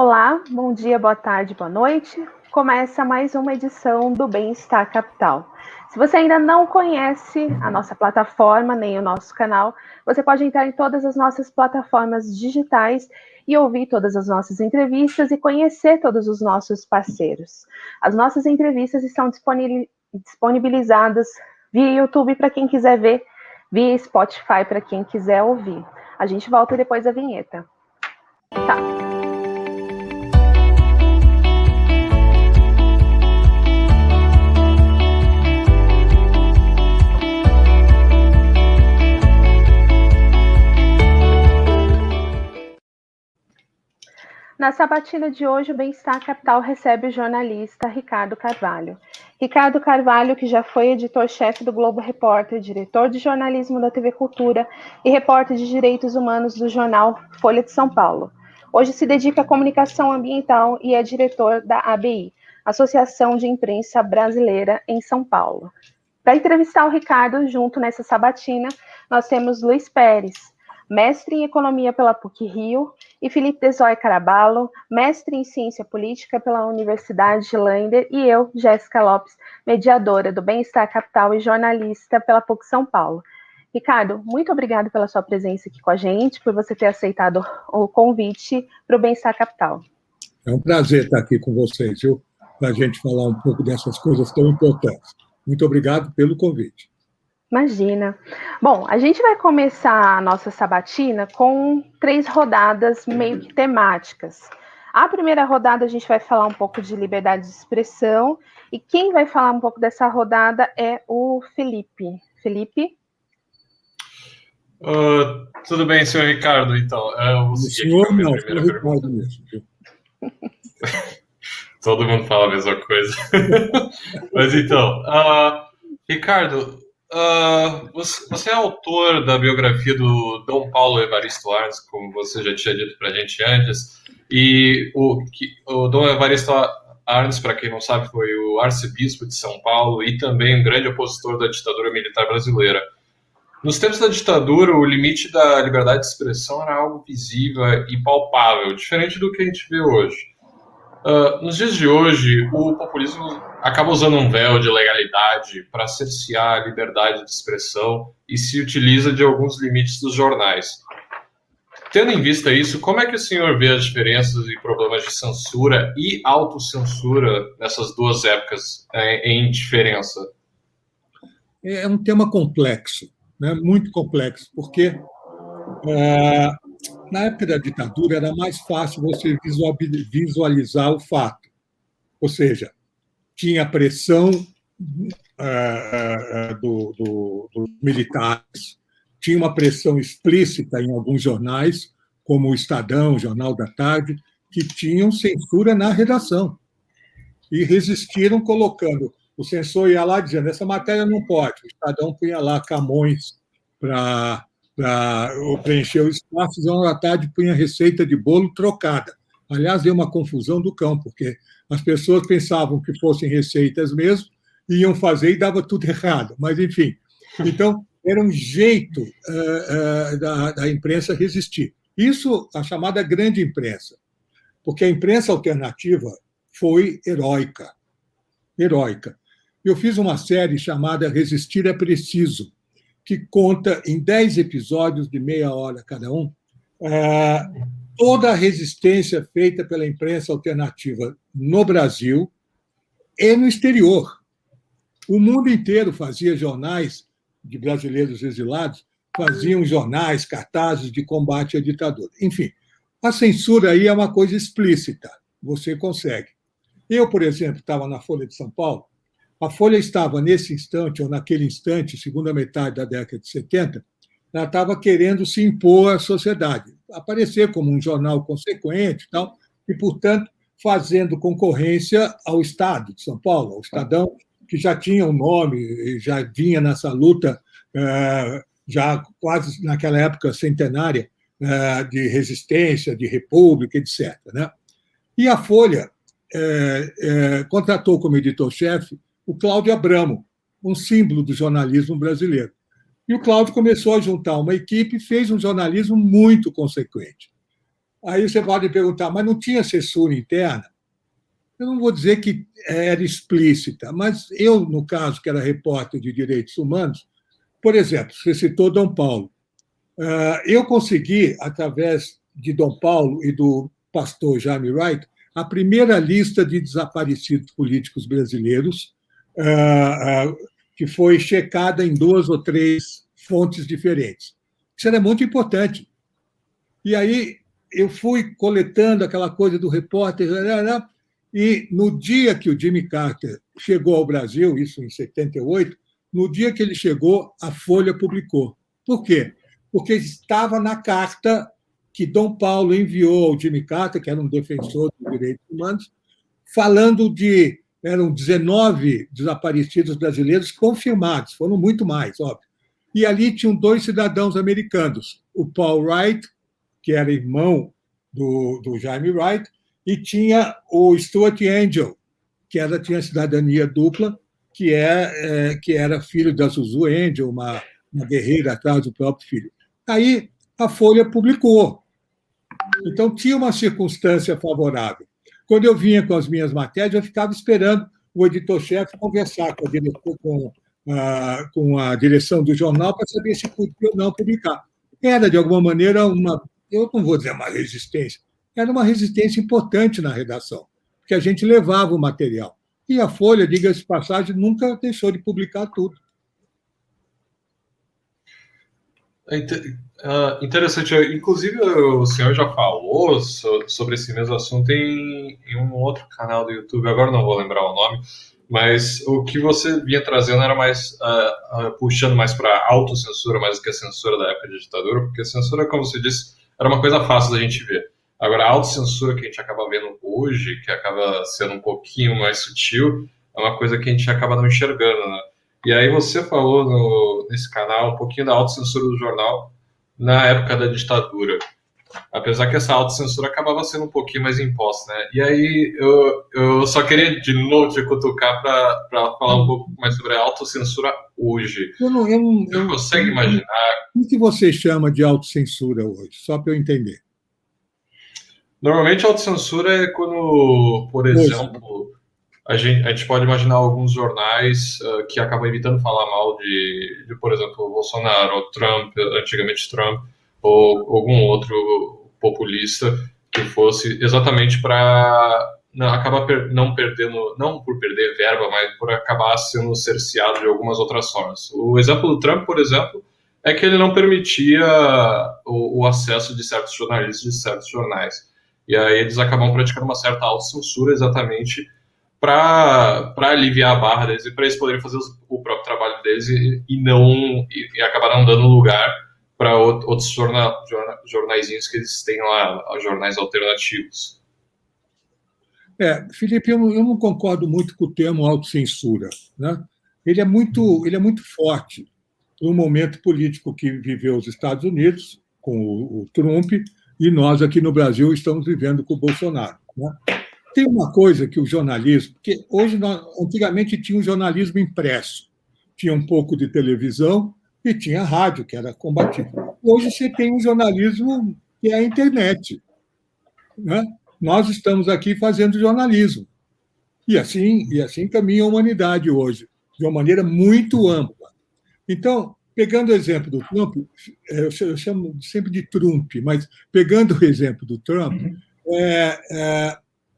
Olá, bom dia, boa tarde, boa noite. Começa mais uma edição do Bem-Estar Capital. Se você ainda não conhece a nossa plataforma, nem o nosso canal, você pode entrar em todas as nossas plataformas digitais e ouvir todas as nossas entrevistas e conhecer todos os nossos parceiros. As nossas entrevistas estão disponibilizadas via YouTube para quem quiser ver, via Spotify para quem quiser ouvir. A gente volta depois da vinheta. Tá. Na sabatina de hoje, o Bem-Estar Capital recebe o jornalista Ricardo Carvalho. Ricardo Carvalho, que já foi editor-chefe do Globo Repórter, diretor de jornalismo da TV Cultura e repórter de direitos humanos do jornal Folha de São Paulo. Hoje se dedica à comunicação ambiental e é diretor da ABI, Associação de Imprensa Brasileira, em São Paulo. Para entrevistar o Ricardo, junto nessa sabatina, nós temos Luiz Pérez, mestre em Economia pela PUC-Rio, e Felipe Desoy Caraballo, mestre em Ciência Política pela Universidade de Lander, e eu, Jéssica Lopes, mediadora do Bem-Estar Capital e jornalista pela PUC São Paulo. Ricardo, muito obrigado pela sua presença aqui com a gente, por você ter aceitado o convite para o Bem-Estar Capital. É um prazer estar aqui com vocês, viu? Para a gente falar um pouco dessas coisas tão importantes. Muito obrigado pelo convite. Imagina. Bom, a gente vai começar a nossa sabatina com 3 rodadas meio que temáticas. A primeira rodada a gente vai falar um pouco de liberdade de expressão e quem vai falar um pouco dessa rodada é o Felipe. Felipe? Tudo bem, senhor Ricardo, então. O senhor não, o senhor Ricardo mesmo. Todo mundo fala a mesma coisa. Mas então, Ricardo, você é autor da biografia do Dom Paulo Evaristo Arns, como você já tinha dito para a gente antes, e o Dom Evaristo Arns, para quem não sabe, foi o arcebispo de São Paulo e também um grande opositor da ditadura militar brasileira. Nos tempos da ditadura, o limite da liberdade de expressão era algo visível e palpável, diferente do que a gente vê hoje. Nos dias de hoje, o populismo acaba usando um véu de legalidade para cercear a liberdade de expressão e se utiliza de alguns limites dos jornais. Tendo em vista isso, como é que o senhor vê as diferenças e problemas de censura e autocensura nessas duas épocas em diferença? É um tema complexo, né? Muito complexo, porque na época da ditadura era mais fácil você visualizar o fato. Ou seja, tinha pressão dos militares, tinha uma pressão explícita em alguns jornais, como o Estadão, o Jornal da Tarde, que tinham censura na redação e resistiram colocando. O censor ia lá dizendo, essa matéria não pode. O Estadão punha lá Camões para preencher o espaço, o Jornal da Tarde punha receita de bolo trocada. Aliás, deu uma confusão do cão, porque as pessoas pensavam que fossem receitas mesmo, iam fazer e dava tudo errado. Mas, enfim, então, era um jeito da imprensa resistir. Isso, a chamada grande imprensa, porque a imprensa alternativa foi heróica. Heróica. Eu fiz uma série chamada Resistir é Preciso, que conta em 10 episódios de meia hora cada um, toda a resistência feita pela imprensa alternativa no Brasil e no exterior. O mundo inteiro fazia jornais de brasileiros exilados, faziam jornais, cartazes de combate à ditadura. Enfim, a censura aí é uma coisa explícita, você consegue. Eu, por exemplo, estava na Folha de São Paulo. A Folha estava, nesse instante, ou naquele instante, segunda metade da década de 70, ela estava querendo se impor à sociedade, aparecer como um jornal consequente e tal, e, portanto, fazendo concorrência ao Estado de São Paulo, ao Estadão, que já tinha um nome, já vinha nessa luta, já quase naquela época centenária, de resistência, de república, etc. Né? E a Folha contratou como editor-chefe o Cláudio Abramo, um símbolo do jornalismo brasileiro. E o Cláudio começou a juntar uma equipe e fez um jornalismo muito consequente. Aí você pode perguntar, mas não tinha censura interna? Eu não vou dizer que era explícita, mas eu, no caso, que era repórter de direitos humanos, por exemplo, você citou Dom Paulo. Eu consegui, através de Dom Paulo e do pastor Jaime Wright, a primeira lista de desaparecidos políticos brasileiros, que foi checada em 2 ou 3 fontes diferentes. Isso era muito importante. E aí eu fui coletando aquela coisa do repórter, e no dia que o Jimmy Carter chegou ao Brasil, isso em 78, no dia que ele chegou, a Folha publicou. Por quê? Porque estava na carta que Dom Paulo enviou ao Jimmy Carter, que era um defensor dos direitos humanos, falando de... Eram 19 desaparecidos brasileiros confirmados, foram muito mais, óbvio. E ali tinham 2 cidadãos americanos, o Paul Wright, que era irmão do Jaime Wright, e tinha o Stuart Angel, que tinha cidadania dupla, que era filho da Suzu Angel, uma guerreira atrás do próprio filho. Aí a Folha publicou. Então tinha uma circunstância favorável. Quando eu vinha com as minhas matérias, eu ficava esperando o editor-chefe conversar com a direção do jornal para saber se podia ou não publicar. Era, de alguma maneira, eu não vou dizer uma resistência, era uma resistência importante na redação, porque a gente levava o material. E a Folha, diga-se de passagem, nunca deixou de publicar tudo. Interessante. Inclusive, o senhor já falou sobre esse mesmo assunto em um outro canal do YouTube, agora não vou lembrar o nome, mas o que você vinha trazendo era mais puxando mais para a autocensura, mais do que a censura da época de ditadura, porque a censura, como você disse, era uma coisa fácil da gente ver. Agora, a autocensura que a gente acaba vendo hoje, que acaba sendo um pouquinho mais sutil, é uma coisa que a gente acaba não enxergando, né? E aí você falou nesse canal um pouquinho da autocensura do jornal na época da ditadura. Apesar que essa autocensura acabava sendo um pouquinho mais imposta, né? E aí eu só queria de novo te cutucar para falar um pouco mais sobre a autocensura hoje. Você consegue imaginar? O que você chama de autocensura hoje? Só para eu entender. Normalmente a autocensura é quando, por exemplo, a gente pode imaginar alguns jornais que acabam evitando falar mal de, por exemplo, Bolsonaro, ou Trump, antigamente Trump, ou algum outro populista que fosse exatamente para acabar não perdendo, não por perder verba, mas por acabar sendo cerceado de algumas outras formas. O exemplo do Trump, por exemplo, é que ele não permitia o acesso de certos jornalistas de certos jornais. E aí eles acabam praticando uma certa autocensura exatamente para aliviar a barra deles e para eles poderem fazer o próprio trabalho deles e acabar não dando lugar para outros jornaizinhos que eles têm lá, jornais alternativos. Felipe, eu não concordo muito com o termo autocensura, né? Ele é muito forte no momento político que viveu os Estados Unidos, com o Trump, e nós aqui no Brasil estamos vivendo com o Bolsonaro, né? Tem uma coisa que o jornalismo, porque antigamente tinha um jornalismo impresso, tinha um pouco de televisão e tinha rádio, que era combativo. Hoje você tem um jornalismo que é a internet, né? Nós estamos aqui fazendo jornalismo. E assim caminha a humanidade hoje, de uma maneira muito ampla. Então, pegando o exemplo do Trump, eu chamo sempre de Trump, mas pegando o exemplo do Trump,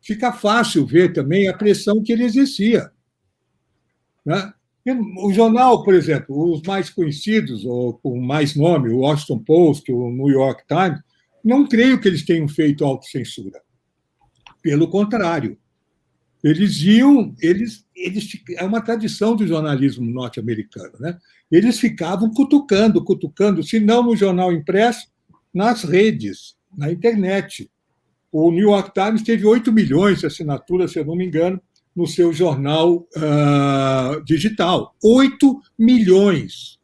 fica fácil ver também a pressão que ele exercia, né? O jornal, por exemplo, os mais conhecidos, ou com mais nome, o Washington Post, o New York Times, não creio que eles tenham feito autocensura. Pelo contrário, é uma tradição do jornalismo norte-americano, né? Eles ficavam cutucando, se não no jornal impresso, nas redes, na internet. O New York Times teve 8 milhões de assinaturas, se eu não me engano, no seu jornal digital. 8 milhões.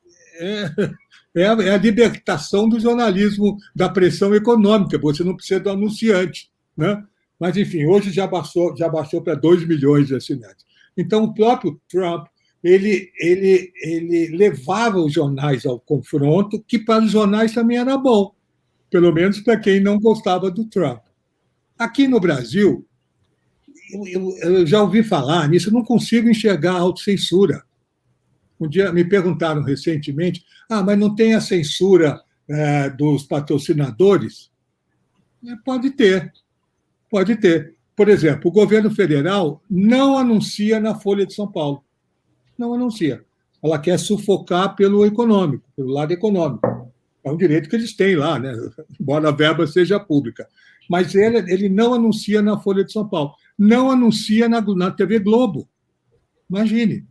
É a libertação do jornalismo da pressão econômica, você não precisa do anunciante, né? Mas, enfim, hoje já baixou para 2 milhões de assinantes. Então, o próprio Trump ele levava os jornais ao confronto, que para os jornais também era bom, pelo menos para quem não gostava do Trump. Aqui no Brasil, eu já ouvi falar nisso, eu não consigo enxergar a autocensura. Um dia me perguntaram recentemente, mas não tem a censura dos patrocinadores? Pode ter, pode ter. Por exemplo, o governo federal não anuncia na Folha de São Paulo. Não anuncia. Ela quer sufocar pelo econômico, pelo lado econômico. É um direito que eles têm lá, né? Embora a verba seja pública. Mas ele não anuncia na Folha de São Paulo. Não anuncia na TV Globo. Imagine.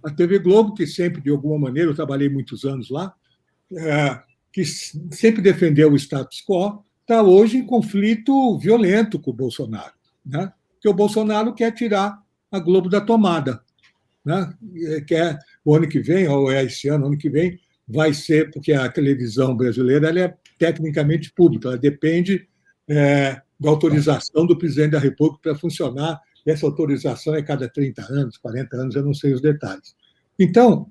A TV Globo, que sempre, de alguma maneira, eu trabalhei muitos anos lá, que sempre defendeu o status quo, está hoje em conflito violento com o Bolsonaro, né? Porque o Bolsonaro quer tirar a Globo da tomada, né? Quer, o ano que vem, ou esse ano que vem, vai ser, porque a televisão brasileira ela é tecnicamente pública, ela depende da autorização do presidente da República para funcionar. Essa autorização é cada 30 anos, 40 anos, eu não sei os detalhes. Então,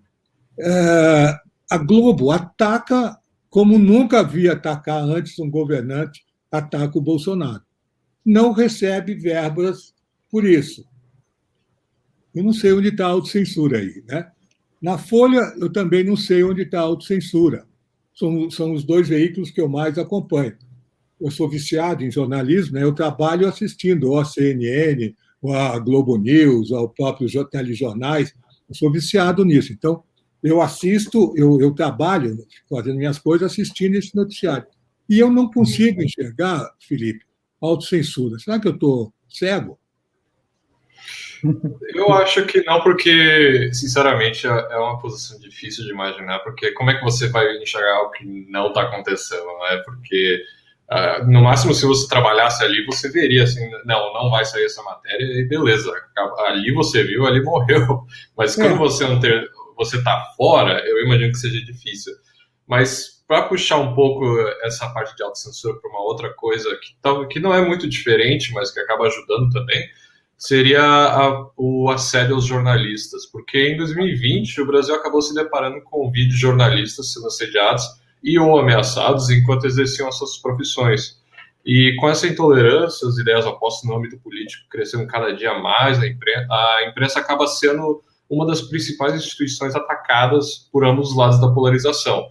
a Globo ataca como nunca havia atacar antes um governante, ataca o Bolsonaro. Não recebe verbas por isso. Eu não sei onde está a autocensura aí, né? Na Folha, eu também não sei onde está a autocensura. São os dois veículos que eu mais acompanho. Eu sou viciado em jornalismo, né? Eu trabalho assistindo ou a CNN, ou a Globo News, ou próprios telejornais. Eu sou viciado nisso. Então, eu assisto, eu trabalho fazendo minhas coisas assistindo esse noticiário. E eu não consigo enxergar, Felipe, autocensura. Será que eu estou cego? Eu acho que não, porque, sinceramente, é uma posição difícil de imaginar, porque como é que você vai enxergar o que não está acontecendo, né? Porque, no máximo, se você trabalhasse ali, você veria assim, não vai sair essa matéria, e beleza, ali você viu, ali morreu. Mas quando você está fora, eu imagino que seja difícil. Mas, para puxar um pouco essa parte de autocensura para uma outra coisa, que não é muito diferente, mas que acaba ajudando também, seria o assédio aos jornalistas, porque em 2020 o Brasil acabou se deparando com vídeos de jornalistas sendo assediados e ou ameaçados enquanto exerciam as suas profissões. E com essa intolerância, as ideias opostas no âmbito político crescendo cada dia mais, a imprensa acaba sendo uma das principais instituições atacadas por ambos os lados da polarização.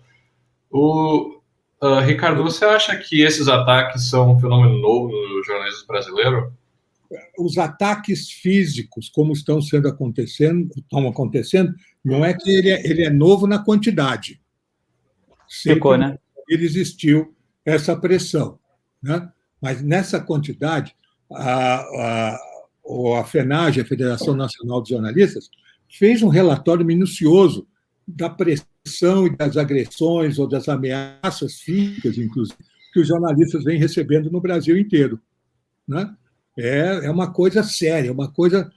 Ricardo, você acha que esses ataques são um fenômeno novo no jornalismo brasileiro? Os ataques físicos, como estão acontecendo, não é que ele é novo na quantidade. Ficou, né? Ele existiu essa pressão, né? Mas nessa quantidade, a FENAGE, a Federação Nacional de Jornalistas, fez um relatório minucioso da pressão e das agressões ou das ameaças físicas, inclusive, que os jornalistas vêm recebendo no Brasil inteiro, né? É uma coisa séria, uma coisa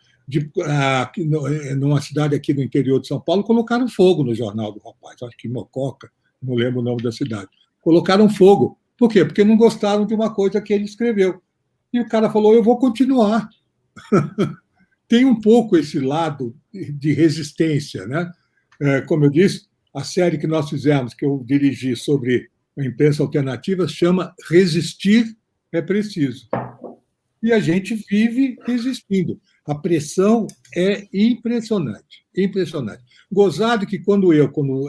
numa cidade aqui no interior de São Paulo, colocaram fogo no jornal do rapaz, acho que Mococa, não lembro o nome da cidade. Colocaram fogo. Por quê? Porque não gostaram de uma coisa que ele escreveu. E o cara falou, eu vou continuar. Tem um pouco esse lado de resistência, né? Como eu disse, a série que nós fizemos, que eu dirigi sobre a imprensa alternativa, chama Resistir é Preciso. E a gente vive resistindo. A pressão é impressionante, impressionante. Gozado que quando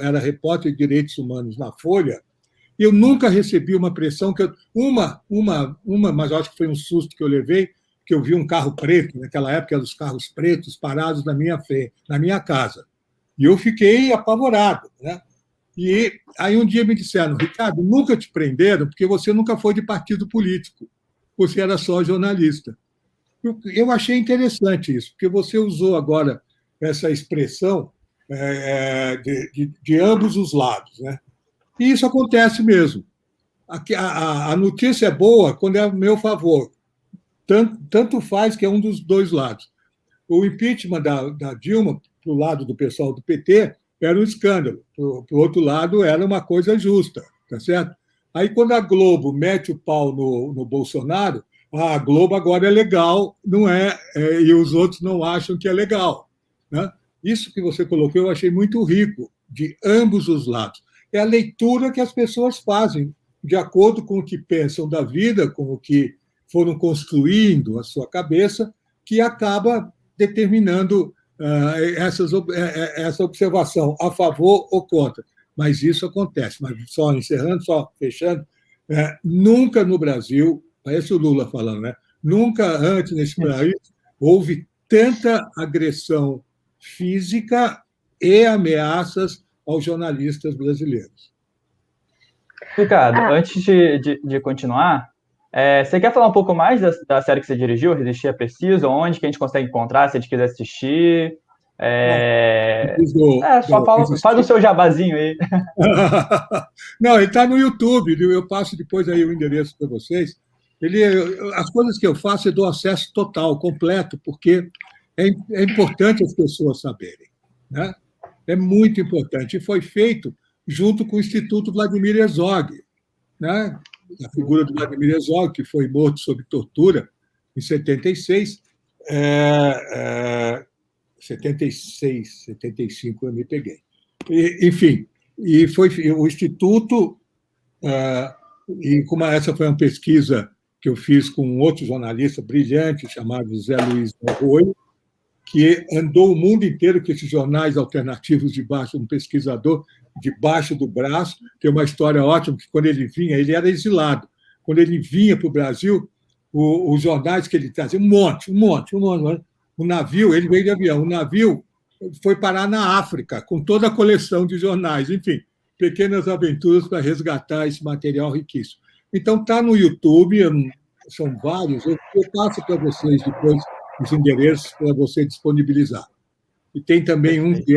era repórter de direitos humanos na Folha, eu nunca recebi uma pressão mas acho que foi um susto que eu levei, que eu vi um carro preto, naquela época eram os carros pretos parados na minha casa. E eu fiquei apavorado, né? E aí um dia me disseram, Ricardo, nunca te prenderam porque você nunca foi de partido político. Você era só jornalista. Eu achei interessante isso, porque você usou agora essa expressão de ambos os lados, né? E isso acontece mesmo. A notícia é boa quando é a meu favor. Tanto faz que é um dos dois lados. O impeachment da Dilma, para o lado do pessoal do PT, era um escândalo. Para o outro lado, era uma coisa justa, tá certo? Aí, quando a Globo mete o pau no Bolsonaro, a Globo agora é legal, não é? E os outros não acham que é legal, né? Isso que você colocou eu achei muito rico, de ambos os lados. É a leitura que as pessoas fazem de acordo com o que pensam da vida, com o que foram construindo a sua cabeça, que acaba determinando essa observação a favor ou contra. Mas isso acontece. Mas só encerrando, só fechando, nunca no Brasil, parece o Lula falando, né? Nunca antes nesse país houve tanta agressão física e ameaças aos jornalistas brasileiros. Ricardo, antes de continuar, você quer falar um pouco mais da série que você dirigiu, Resistir é Preciso? Onde que a gente consegue encontrar, se a gente quiser assistir? Só faz o seu jabazinho aí. Não, ele está no YouTube, eu passo depois aí o endereço para vocês. As coisas que eu faço eu dou acesso total, completo, porque é importante as pessoas saberem, né? É muito importante. E foi feito junto com o Instituto Vladimir Herzog, né? A figura do Vladimir Herzog, que foi morto sob tortura em 76, 76, 75 eu me peguei. Enfim, e foi o Instituto, e como essa foi uma pesquisa que eu fiz com um outro jornalista brilhante chamado Zé Luiz Arroio, que andou o mundo inteiro com esses jornais alternativos debaixo, um pesquisador debaixo do braço. Tem uma história ótima, que quando ele vinha, ele era exilado. Quando ele vinha para o Brasil, os jornais que ele trazia, um monte. O navio, ele veio de avião, o navio foi parar na África, com toda a coleção de jornais. Enfim, pequenas aventuras para resgatar esse material riquíssimo. Então, está no YouTube, são vários, eu passo para vocês depois os endereços para você disponibilizar. E tem também um que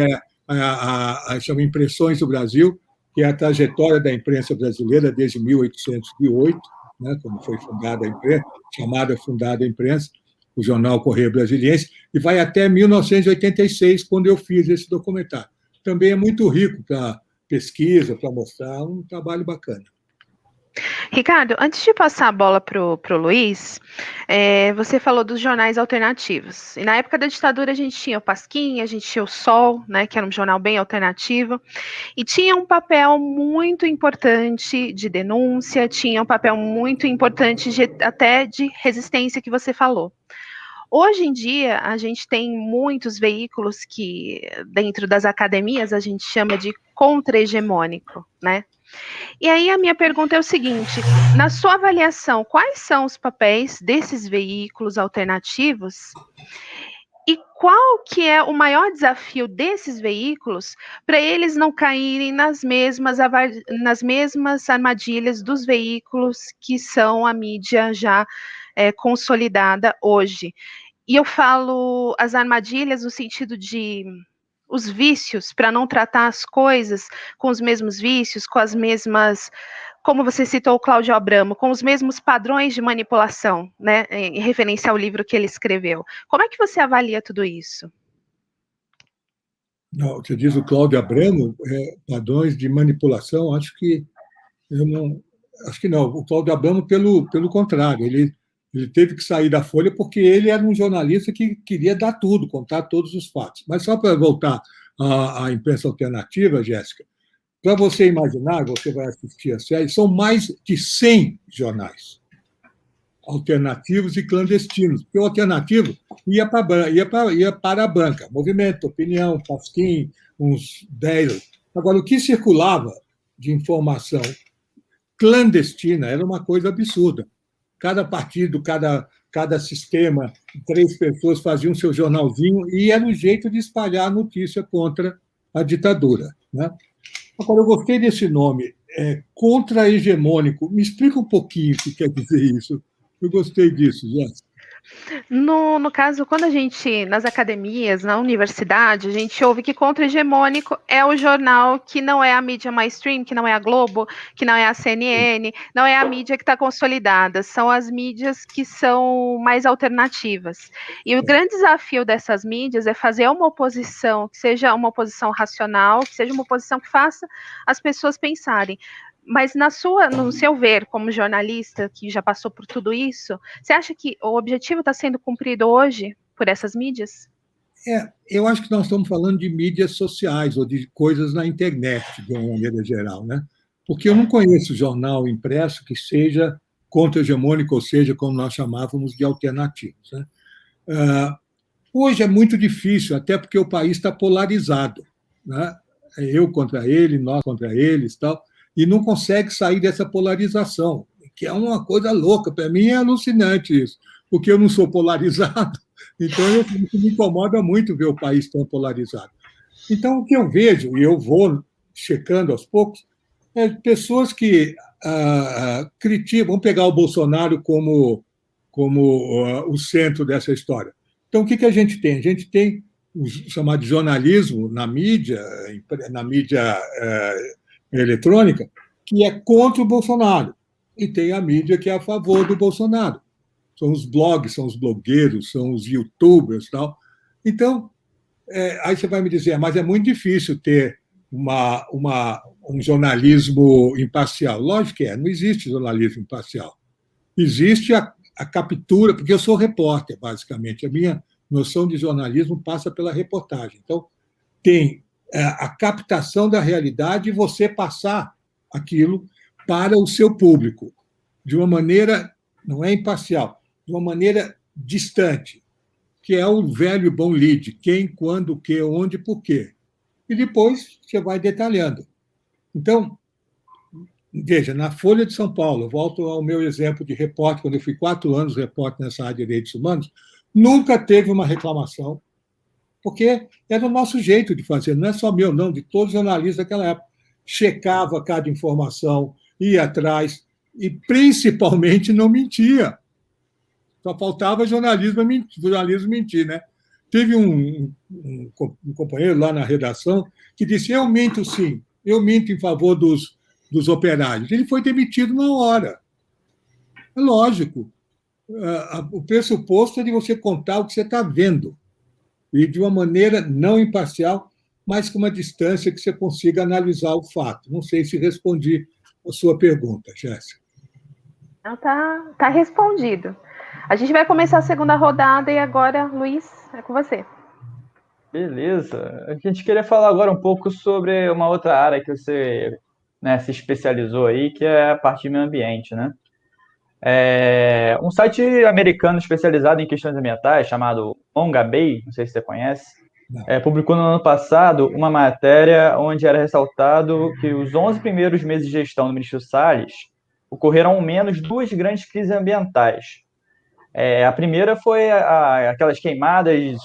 chama Impressões do Brasil, que é a trajetória da imprensa brasileira desde 1808, né, quando foi fundada a imprensa, fundada a imprensa, o jornal Correio Brasiliense, e vai até 1986, quando eu fiz esse documentário. Também é muito rico para pesquisa, para mostrar um trabalho bacana. Ricardo, antes de passar a bola para o Luiz, você falou dos jornais alternativos. E na época da ditadura a gente tinha o Pasquim, a gente tinha o Sol, né, que era um jornal bem alternativo, e tinha um papel muito importante de denúncia, tinha um papel muito importante até de resistência que você falou. Hoje em dia, a gente tem muitos veículos que, dentro das academias, a gente chama de contra-hegemônico, né? E aí a minha pergunta é o seguinte, na sua avaliação, quais são os papéis desses veículos alternativos e qual que é o maior desafio desses veículos para eles não caírem nas mesmas armadilhas dos veículos que são a mídia já consolidada hoje? E eu falo as armadilhas no sentido de os vícios, para não tratar as coisas com os mesmos vícios, com as mesmas, como você citou o Cláudio Abramo, com os mesmos padrões de manipulação, né, em referência ao livro que ele escreveu. Como é que você avalia tudo isso? Não, você diz o Cláudio Abramo, padrões de manipulação, acho que não. O Cláudio Abramo, pelo contrário, ele teve que sair da Folha porque ele era um jornalista que queria dar tudo, contar todos os fatos. Mas só para voltar à imprensa alternativa, Jéssica, para você imaginar, você vai assistir a série, são mais de 100 jornais alternativos e clandestinos, porque o alternativo ia para a banca, Movimento, Opinião, Pasquim, uns 10. Agora, o que circulava de informação clandestina era uma coisa absurda. Cada partido, cada sistema, 3 pessoas faziam seu jornalzinho e era um jeito de espalhar a notícia contra a ditadura, né? Agora, eu gostei desse nome, contra-hegemônico. Me explica um pouquinho o que quer dizer isso. Eu gostei disso, Jéssica. No caso, quando a gente, nas academias, na universidade, a gente ouve que contra-hegemônico é o jornal que não é a mídia mainstream, que não é a Globo, que não é a CNN, não é a mídia que está consolidada, são as mídias que são mais alternativas. E o grande desafio dessas mídias é fazer uma oposição, que seja uma oposição racional, que seja uma oposição que faça as pessoas pensarem. Mas no seu ver, como jornalista que já passou por tudo isso, você acha que o objetivo está sendo cumprido hoje por essas mídias? Eu acho que nós estamos falando de mídias sociais ou de coisas na internet, de uma maneira geral, né? porque eu não conheço jornal impresso que seja contra-hegemônico, ou seja, como nós chamávamos de alternativos, né? Hoje é muito difícil, até porque o país está polarizado, né? Eu contra ele, nós contra eles, tal, e não consegue sair dessa polarização, que é uma coisa louca. Para mim é alucinante isso, porque eu não sou polarizado, então me incomoda muito ver o país tão polarizado. Então, o que eu vejo, e eu vou checando aos poucos, é pessoas que criticam, vamos pegar o Bolsonaro como o centro dessa história. Então, o que a gente tem? A gente tem o chamado jornalismo na mídia eletrônica, que é contra o Bolsonaro, e tem a mídia que é a favor do Bolsonaro. São os blogs, são os blogueiros, são os youtubers e tal. Então, aí você vai me dizer, mas é muito difícil ter um jornalismo imparcial. Lógico que não existe jornalismo imparcial. Existe a captura, porque eu sou repórter, basicamente. A minha noção de jornalismo passa pela reportagem. Então, tem a captação da realidade e você passar aquilo para o seu público, de uma maneira, não é imparcial, de uma maneira distante, que é o velho e bom lead, quem, quando, o que, onde, por quê. E depois você vai detalhando. Então, veja, na Folha de São Paulo, eu volto ao meu exemplo de repórter, quando eu fui 4 anos repórter nessa área de direitos humanos, nunca teve uma reclamação, porque era o nosso jeito de fazer, não é só meu, não, de todos os jornalistas daquela época. Checava cada informação, ia atrás e, principalmente, não mentia. Só faltava jornalismo mentir, né? Teve um companheiro lá na redação que disse: eu minto sim, eu minto em favor dos operários. Ele foi demitido na hora. É lógico. O pressuposto é de você contar o que você está vendo, e de uma maneira não imparcial, mas com uma distância que você consiga analisar o fato. Não sei se respondi a sua pergunta, Jéssica. Não, tá respondido. A gente vai começar a segunda rodada e agora, Luiz, é com você. Beleza. A gente queria falar agora um pouco sobre uma outra área que você, né, se especializou aí, que é a parte de meio ambiente, né? Um site americano especializado em questões ambientais, chamado Mongabay, não sei se você conhece, publicou no ano passado uma matéria onde era ressaltado que os 11 primeiros meses de gestão do ministro Salles ocorreram ao menos 2 grandes crises ambientais. A primeira foi aquelas queimadas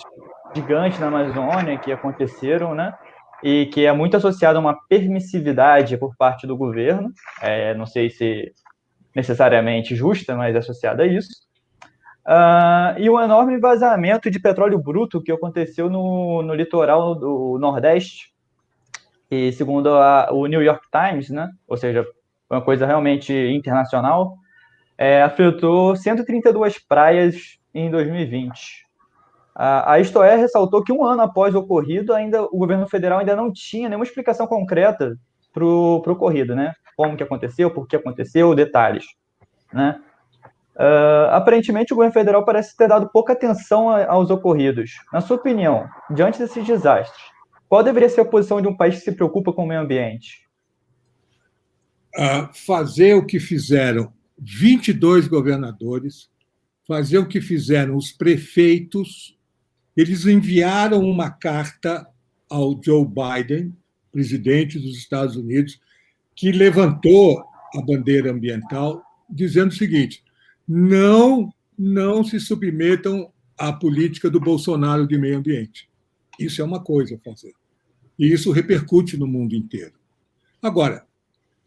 gigantes na Amazônia que aconteceram, né? E que é muito associada a uma permissividade por parte do governo, não sei se necessariamente justa, mas associada a isso. E um enorme vazamento de petróleo bruto que aconteceu no litoral do Nordeste, e segundo o New York Times, né? Ou seja, uma coisa realmente internacional, afetou 132 praias em 2020. A Isto É ressaltou que 1 ano após o ocorrido, o governo federal ainda não tinha nenhuma explicação concreta para o ocorrido, né? Como que aconteceu, por que aconteceu, detalhes, né? Aparentemente, o governo federal parece ter dado pouca atenção aos ocorridos. Na sua opinião, diante desses desastres, qual deveria ser a posição de um país que se preocupa com o meio ambiente? Fazer o que fizeram 22 governadores, fazer o que fizeram os prefeitos. Eles enviaram uma carta ao Joe Biden, presidente dos Estados Unidos, que levantou a bandeira ambiental, dizendo o seguinte: não se submetam à política do Bolsonaro de meio ambiente. Isso é uma coisa a fazer. E isso repercute no mundo inteiro. Agora,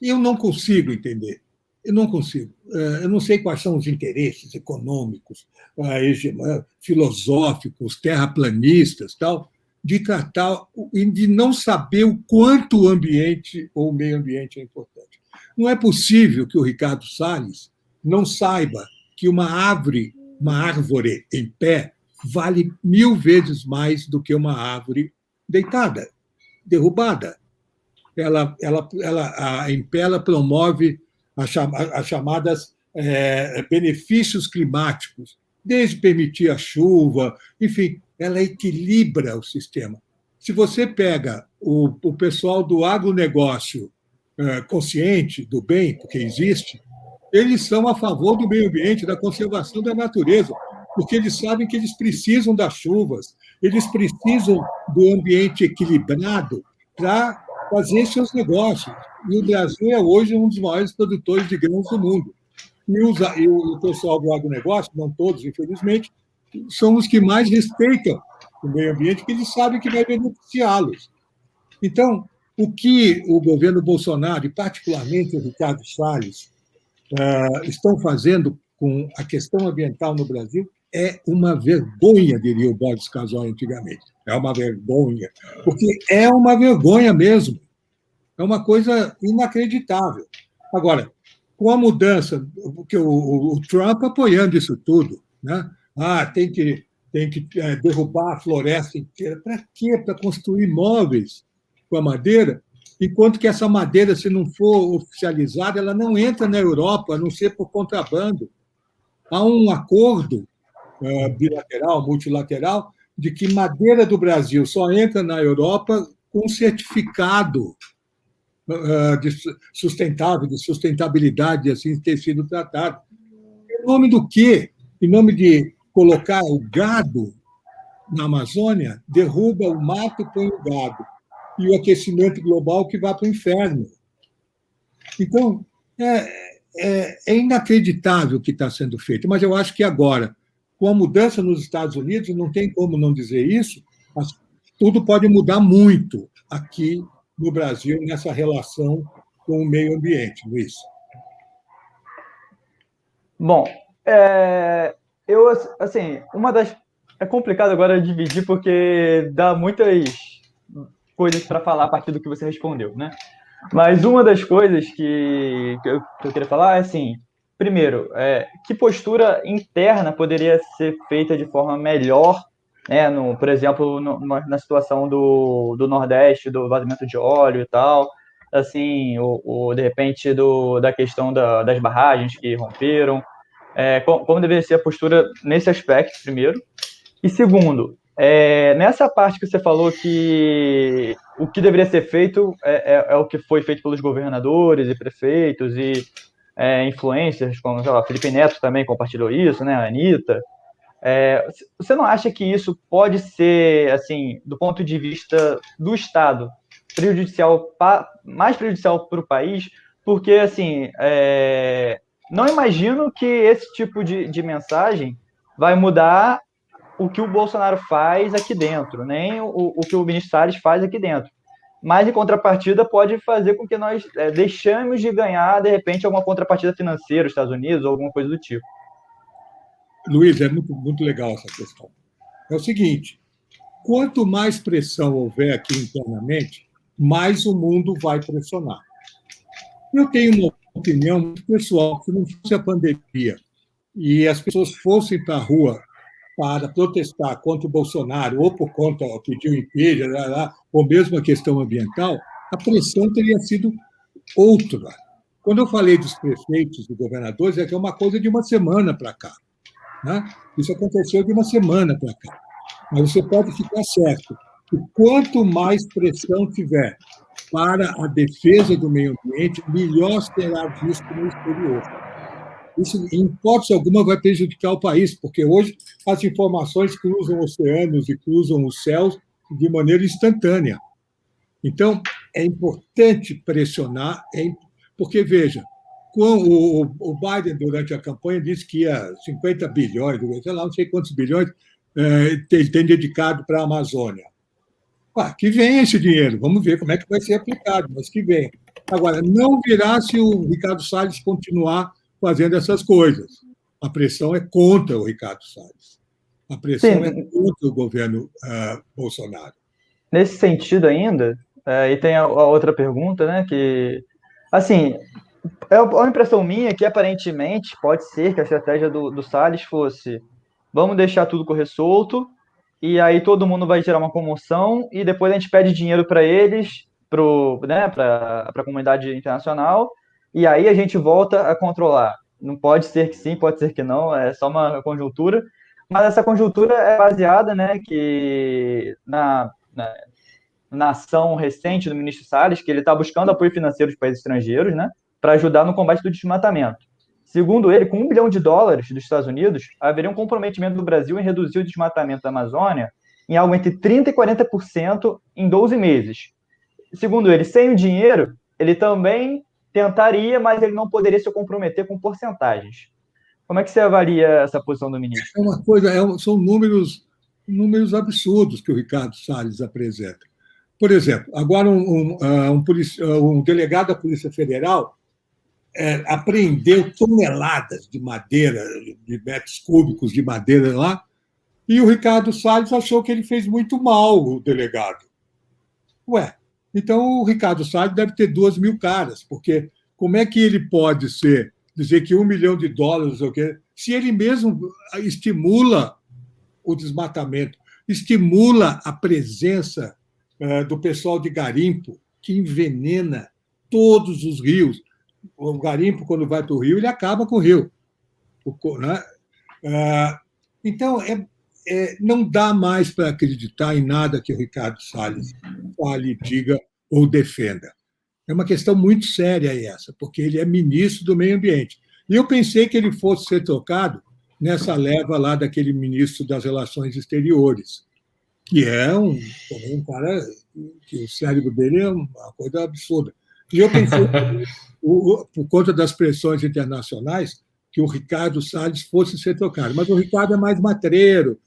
eu não consigo entender. Eu não consigo. Eu não sei quais são os interesses econômicos, filosóficos, terraplanistas, tal, de tratar e de não saber o quanto o ambiente ou o meio ambiente é importante. Não é possível que o Ricardo Salles não saiba que uma árvore em pé, vale 1000 vezes mais do que uma árvore deitada, derrubada. Em pé, ela promove as chamadas benefícios climáticos, desde permitir a chuva, enfim, ela equilibra o sistema. Se você pega o pessoal do agronegócio consciente do bem, porque existe, eles são a favor do meio ambiente, da conservação da natureza, porque eles sabem que eles precisam das chuvas, eles precisam do ambiente equilibrado para fazer seus negócios. E o Brasil é hoje um dos maiores produtores de grãos do mundo. E o pessoal do agronegócio, não todos, infelizmente, são os que mais respeitam o meio ambiente, porque eles sabem que vai beneficiá-los. Então, o que o governo Bolsonaro, e particularmente o Ricardo Salles, estão fazendo com a questão ambiental no Brasil é uma vergonha, diria o Boris Casoy antigamente. É uma vergonha, porque é uma vergonha mesmo. É uma coisa inacreditável. Agora, com a mudança, porque o Trump apoiando isso tudo, né? Tem que derrubar a floresta inteira. Para quê? Para construir imóveis com a madeira? Enquanto que essa madeira, se não for oficializada, ela não entra na Europa, a não ser por contrabando. Há um acordo bilateral, multilateral, de que madeira do Brasil só entra na Europa com certificado de sustentável, de sustentabilidade, assim, ter sido tratado. Em nome do quê? Em nome de colocar o gado na Amazônia, derruba o mato e põe o gado. E o aquecimento global que vai para o inferno. Então, é inacreditável o que está sendo feito. Mas eu acho que agora, com a mudança nos Estados Unidos, não tem como não dizer isso, mas tudo pode mudar muito aqui no Brasil, nessa relação com o meio ambiente, Luiz. Bom, assim, é complicado agora dividir, porque dá muitas coisas para falar a partir do que você respondeu, né? Mas uma das coisas que eu queria falar é assim, primeiro, que postura interna poderia ser feita de forma melhor, né, por exemplo, na situação do Nordeste, do vazamento de óleo e tal, assim, de repente da questão das barragens que romperam, como deveria ser a postura nesse aspecto, primeiro. E segundo, nessa parte que você falou que o que deveria ser feito é o que foi feito pelos governadores e prefeitos e influencers, como sei lá, Felipe Neto também compartilhou isso, né, a Anitta. Você não acha que isso pode ser, assim, do ponto de vista do Estado, mais prejudicial para o país? Porque, assim, não imagino que esse tipo de mensagem vai mudar o que o Bolsonaro faz aqui dentro, nem o que o ministro Salles faz aqui dentro. Mas, em contrapartida, pode fazer com que nós deixemos de ganhar, de repente, alguma contrapartida financeira, os Estados Unidos, ou alguma coisa do tipo. Luiz, é muito, muito legal essa questão. É o seguinte, quanto mais pressão houver aqui internamente, mais o mundo vai pressionar. Eu tenho uma opinião muito pessoal, se não fosse a pandemia e as pessoas fossem para a rua para protestar contra o Bolsonaro, ou por conta do pedido impeachment, ou mesmo a questão ambiental, a pressão teria sido outra. Quando eu falei dos prefeitos e governadores, é que é uma coisa de uma semana para cá. Né? Isso aconteceu de uma semana para cá. Mas você pode ficar certo que quanto mais pressão tiver para a defesa do meio ambiente, melhor será visto no exterior. Isso, em hipótese alguma, vai prejudicar o país, porque hoje as informações cruzam oceanos e cruzam os céus de maneira instantânea. Então, é importante pressionar, porque, veja, o Biden, durante a campanha, disse que ia 50 bilhões, sei lá, não sei quantos bilhões, ele tem dedicado para a Amazônia. Que venha esse dinheiro, vamos ver como é que vai ser aplicado, mas que venha. Agora, não virá se o Ricardo Salles continuar fazendo essas coisas. A pressão é contra o Ricardo Salles. A pressão é contra o governo Bolsonaro. Nesse sentido ainda, e tem a outra pergunta, né, que, assim, a impressão minha é que, aparentemente, pode ser que a estratégia do Salles fosse vamos deixar tudo correr solto, e aí todo mundo vai gerar uma comoção, e depois a gente pede dinheiro para eles, para a comunidade internacional, e aí a gente volta a controlar. Não pode ser que sim, pode ser que não, é só uma conjuntura, mas essa conjuntura é baseada, né, que na ação recente do ministro Salles, que ele está buscando apoio financeiro de países estrangeiros, né, para ajudar no combate do desmatamento. Segundo ele, com $1 bilhão dos Estados Unidos, haveria um comprometimento do Brasil em reduzir o desmatamento da Amazônia em algo entre 30% e 40% em 12 meses. Segundo ele, sem o dinheiro, ele também tentaria, mas ele não poderia se comprometer com porcentagens. Como é que você avalia essa posição do ministro? É uma coisa, são números absurdos que o Ricardo Salles apresenta. Por exemplo, agora um delegado da Polícia Federal apreendeu toneladas de madeira, de metros cúbicos de madeira lá, e o Ricardo Salles achou que ele fez muito mal, o delegado. Ué, então o Ricardo Salles deve ter 2.000 caras, porque como é que ele pode dizer que $1 milhão, se ele mesmo estimula o desmatamento, estimula a presença do pessoal de garimpo, que envenena todos os rios. O garimpo, quando vai para o rio, ele acaba com o rio. Né? Então, não dá mais para acreditar em nada que o Ricardo Salles fale, diga ou defenda. É uma questão muito séria essa, porque ele é ministro do Meio Ambiente. E eu pensei que ele fosse ser trocado nessa leva lá daquele ministro das Relações Exteriores, que é um cara que o cérebro dele é uma coisa absurda. E eu pensei, por conta das pressões internacionais, que o Ricardo Salles fosse ser trocado. Mas o Ricardo é mais matreiro.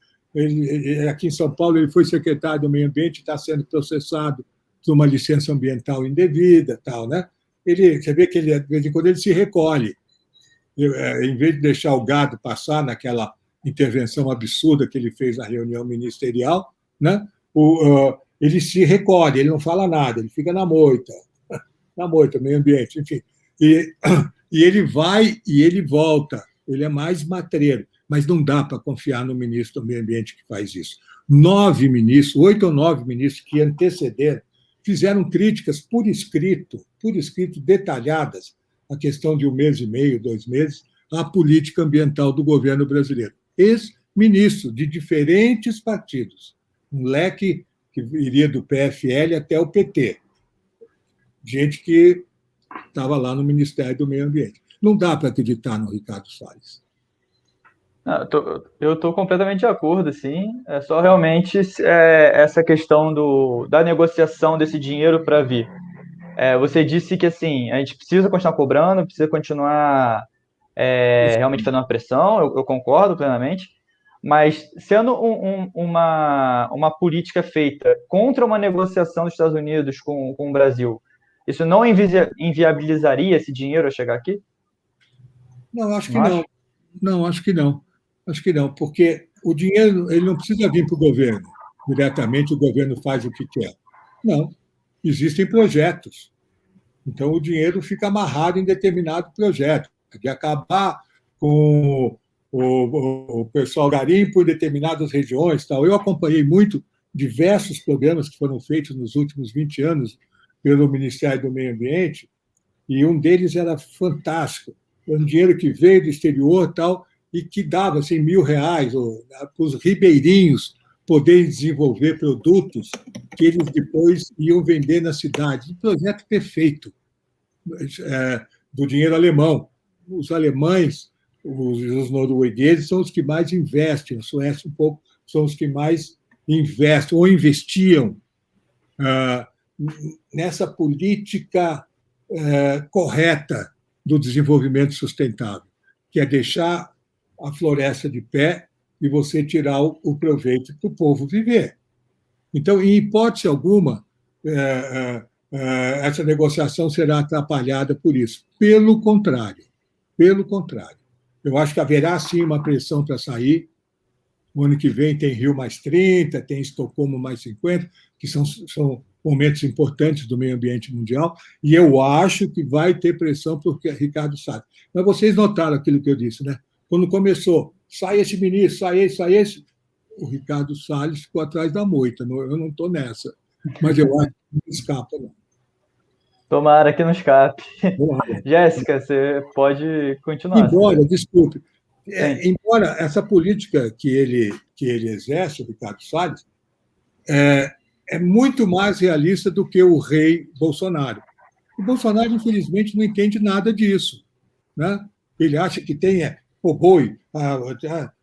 Aqui em São Paulo, ele foi secretário do Meio Ambiente, está sendo processado por uma licença ambiental indevida, tal, né? Você vê que ele, de vez em quando, ele se recolhe. Em vez de deixar o gado passar naquela intervenção absurda que ele fez na reunião ministerial, né? Ele se recolhe, ele não fala nada, ele fica na moita, meio ambiente, enfim. E ele vai e ele volta, ele é mais matreiro, mas não dá para confiar no ministro do Meio Ambiente que faz isso. 8 ou 9 ministros que antecederam fizeram críticas por escrito, detalhadas, a questão de 1 mês e meio, 2 meses, à política ambiental do governo brasileiro. Ex-ministros de diferentes partidos, um leque que iria do PFL até o PT, gente que estava lá no Ministério do Meio Ambiente. Não dá para acreditar no Ricardo Salles. Eu estou completamente de acordo, sim. É só realmente essa questão da negociação desse dinheiro para vir. Você disse que assim, a gente precisa continuar cobrando, precisa continuar realmente fazendo uma pressão, eu concordo plenamente, mas sendo uma política feita contra uma negociação dos Estados Unidos com o Brasil, isso não inviabilizaria esse dinheiro a chegar aqui? Não, acho que não. Não, acho que não. Acho que não, porque o dinheiro ele não precisa vir para o governo diretamente, o governo faz o que quer. Não, existem projetos. Então, o dinheiro fica amarrado em determinado projeto, de acabar com o pessoal garimpo em determinadas regiões. Tal. Eu acompanhei muito diversos programas que foram feitos nos últimos 20 anos pelo Ministério do Meio Ambiente, e um deles era fantástico. Um dinheiro que veio do exterior tal, e que dava assim, R$1.000 para os ribeirinhos poderem desenvolver produtos que eles depois iam vender na cidade. Um projeto perfeito, do dinheiro alemão. Os alemães, os noruegueses são os que mais investem, a Suécia um pouco, são os que mais investem ou investiam nessa política correta do desenvolvimento sustentável, que é deixar a floresta de pé e você tirar o proveito para o povo viver. Então, em hipótese alguma, essa negociação será atrapalhada por isso. Pelo contrário. Eu acho que haverá, sim, uma pressão para sair. O ano que vem tem Rio mais 30, tem Estocolmo mais 50, que são momentos importantes do meio ambiente mundial, e eu acho que vai ter pressão por Ricardo Salles. Mas vocês notaram aquilo que eu disse, né? Quando começou, sai esse ministro, sai esse, o Ricardo Salles ficou atrás da moita. Eu não estou nessa, mas eu acho que não escapa, não. Tomara que não escape. Jéssica, você pode continuar. Desculpe, embora essa política que ele exerce, o Ricardo Salles, é muito mais realista do que o rei Bolsonaro. O Bolsonaro, infelizmente, não entende nada disso, né? Ele acha que tem boi,